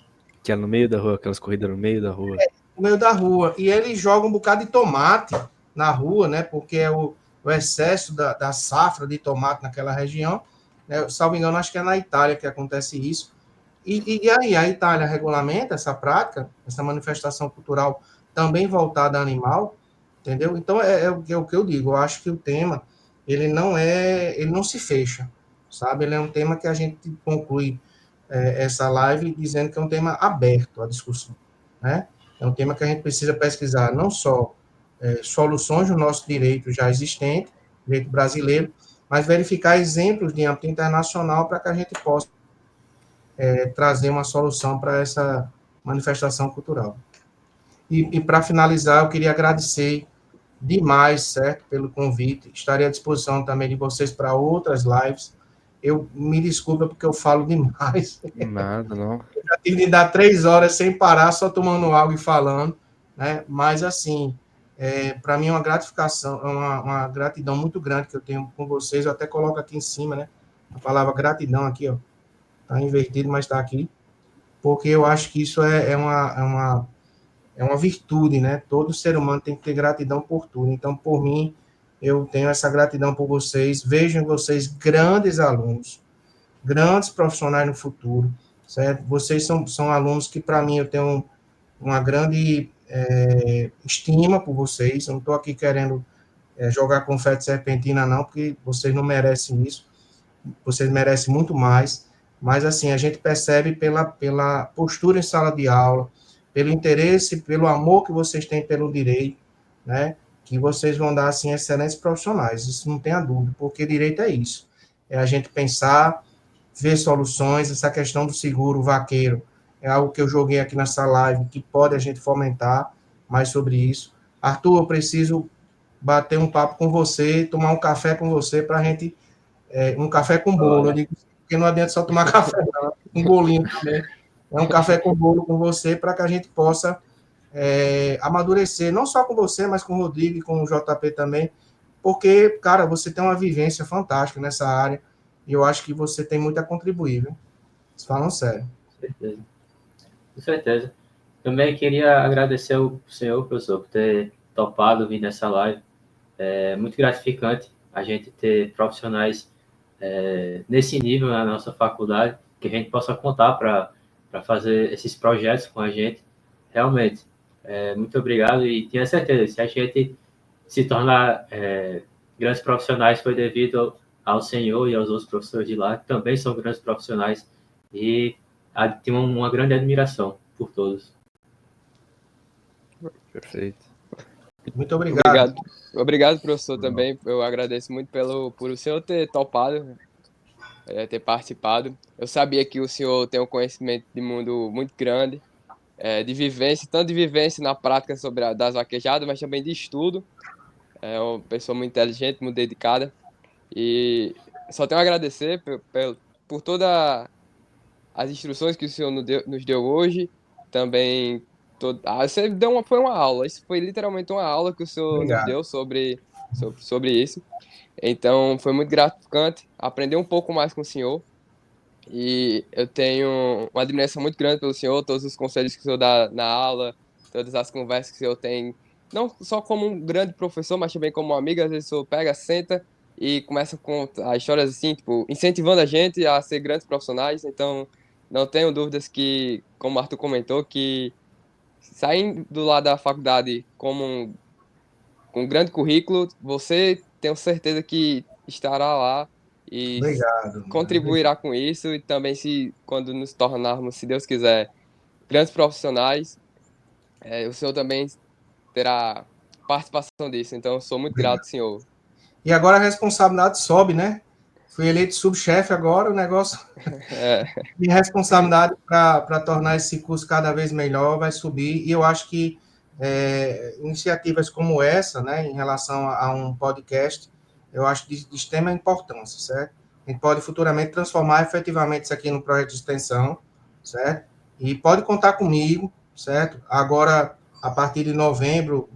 Que é no meio da rua, aquelas corridas no meio da rua. No meio da rua. E eles jogam um bocado de tomate na rua, né, porque é o excesso da safra de tomate naquela região. Né, salvo engano, acho que é na Itália que acontece isso. E aí, a Itália regulamenta essa prática, essa manifestação cultural também voltada a animal, entendeu? Então, o que eu digo, eu acho que o tema, ele não se fecha, sabe? Ele é um tema que a gente conclui essa live dizendo que é um tema aberto à discussão, né? É um tema que a gente precisa pesquisar não só soluções do nosso direito já existente, direito brasileiro, mas verificar exemplos de âmbito internacional para que a gente possa trazer uma solução para essa manifestação cultural. E para finalizar, eu queria agradecer demais, certo, pelo convite. Estarei à disposição também de vocês para outras lives. Eu me desculpa porque eu falo demais. Nada, não. Eu já tive de dar 3 horas sem parar, só tomando água e falando, né? Mas, assim, para mim é uma gratificação, é uma gratidão muito grande que eu tenho com vocês. Eu até coloco aqui em cima, né? A palavra gratidão aqui, ó. Está invertido, mas está aqui. Porque eu acho que isso é uma virtude, né? Todo ser humano tem que ter gratidão por tudo. Então, por mim, eu tenho essa gratidão por vocês. Vejo em vocês grandes alunos, grandes profissionais no futuro, certo? Vocês são alunos que, para mim, eu tenho uma grande estima por vocês. Eu não estou aqui querendo jogar confete serpentina, não, porque vocês não merecem isso. Vocês merecem muito mais. Mas, assim, a gente percebe pela postura em sala de aula, pelo interesse, pelo amor que vocês têm pelo direito, né? Que vocês vão dar, assim, excelentes profissionais. Isso não tenha dúvida, porque direito é isso. É a gente pensar, ver soluções. Essa questão do seguro vaqueiro é algo que eu joguei aqui nessa live, que pode a gente fomentar mais sobre isso. Arthur, eu preciso bater um papo com você, tomar um café com você para a gente um café com bolo. Eu digo, porque não adianta só tomar café, não, um bolinho também. É um café com bolo com você para que a gente possa amadurecer, não só com você, mas com o Rodrigo e com o JP também, porque, cara, você tem uma vivência fantástica nessa área e eu acho que você tem muito a contribuir, viu? Vocês falam sério. Com certeza. Com certeza. Também queria agradecer ao senhor, professor, por ter topado vir nessa live. É muito gratificante a gente ter profissionais nesse nível na nossa faculdade, que a gente possa contar para fazer esses projetos com a gente. Realmente, muito obrigado e tenho certeza, se a gente se tornar grandes profissionais foi devido ao senhor e aos outros professores de lá, que também são grandes profissionais e tenho uma grande admiração por todos. Perfeito. Muito obrigado. Obrigado, professor, também. Eu agradeço muito por o senhor ter topado, ter participado. Eu sabia que o senhor tem um conhecimento de mundo muito grande, de vivência, tanto de vivência na prática das vaquejadas, mas também de estudo. É uma pessoa muito inteligente, muito dedicada. E só tenho a agradecer por todas as instruções que o senhor nos deu hoje. Também você foi uma aula. Isso foi literalmente uma aula que o senhor nos deu sobre isso. Então, foi muito gratificante aprender um pouco mais com o senhor. E eu tenho uma admiração muito grande pelo senhor, todos os conselhos que o senhor dá na aula, todas as conversas que o senhor tem, não só como um grande professor, mas também como um amigo. Às vezes o senhor pega, senta e começa a contar histórias assim, tipo, incentivando a gente a ser grandes profissionais. Então, não tenho dúvidas que, como o Arthur comentou, que saindo lá da faculdade com um grande currículo, você tenho certeza que estará lá e Obrigado. contribuirá com isso. E também, quando nos tornarmos, se Deus quiser, grandes profissionais, o senhor também terá participação disso. Então, eu sou muito grato, senhor. E agora a responsabilidade sobe, né? Fui eleito subchefe agora, o negócio. Minha responsabilidade para tornar esse curso cada vez melhor vai subir. E eu acho que iniciativas como essa, né, em relação a um podcast, eu acho de extrema importância, certo? A gente pode futuramente transformar efetivamente isso aqui no projeto de extensão, certo? E pode contar comigo, certo? Agora, a partir de novembro,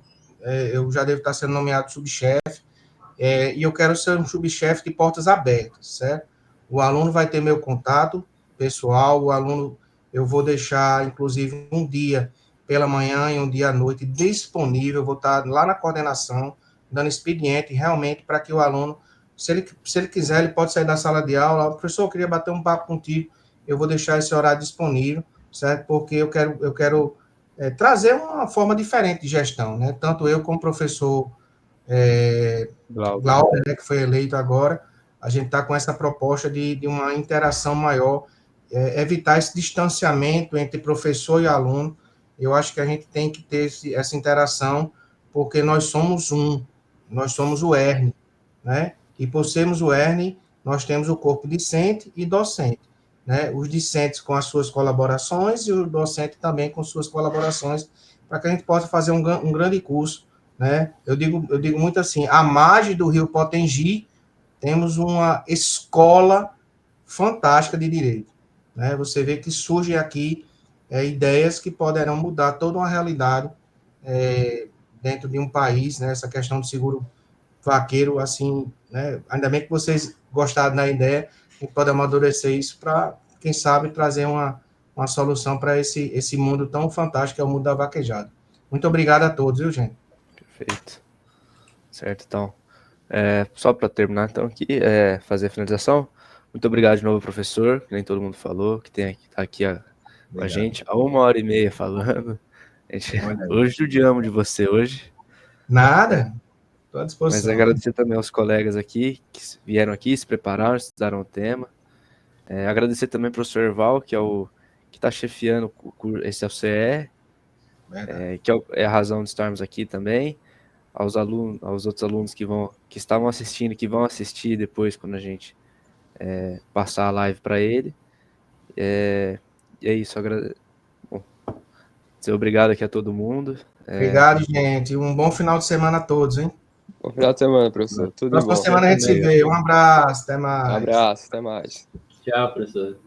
eu já devo estar sendo nomeado subchefe, e eu quero ser um subchefe de portas abertas, certo? O aluno vai ter meu contato pessoal, o aluno, eu vou deixar, inclusive, um dia pela manhã e um dia à noite disponível, eu vou estar lá na coordenação, dando expediente, realmente, para que o aluno, se ele quiser, ele pode sair da sala de aula, professor, eu queria bater um papo contigo, eu vou deixar esse horário disponível, certo? Porque eu quero trazer uma forma diferente de gestão, né? Tanto eu como professor Glauber, né, que foi eleito agora, a gente está com essa proposta de uma interação maior, evitar esse distanciamento entre professor e aluno. Eu acho que a gente tem que ter essa interação, porque nós somos nós somos o ERN, né? E por sermos o ERN, nós temos o corpo discente e docente, né? Os discentes com as suas colaborações e o docente também com suas colaborações, para que a gente possa fazer um grande curso, né? Eu digo muito assim, à margem do Rio Potengi, temos uma escola fantástica de direito, né? Você vê que surgem aqui ideias que poderão mudar toda uma realidade dentro de um país, né? Essa questão do seguro vaqueiro, assim, né? Ainda bem que vocês gostaram da ideia, a gente pode amadurecer isso para, quem sabe, trazer uma solução para esse mundo tão fantástico que é o mundo da vaquejada. Muito obrigado a todos, viu, gente? Perfeito. Certo, então. Só para terminar, então, aqui, fazer a finalização. Muito obrigado de novo, professor, que nem todo mundo falou, que está aqui com a gente há 1h30 falando. Hoje judiamos de você hoje. Nada, estou à disposição. Mas agradecer também aos colegas aqui, que vieram aqui, se prepararam, estudaram o tema. Agradecer também ao professor Erval, que está chefiando esse LCE, que é a razão de estarmos aqui também. Aos outros alunos que estavam assistindo, que vão assistir depois quando a gente passar a live para ele. E é isso. Bom, dizer obrigado aqui a todo mundo. Obrigado, gente. Um bom final de semana a todos, hein? Bom final de semana, professor. Tudo de Próxima bom. semana a gente se vê. Um abraço, até mais. Abraço, até mais. Tchau, professor.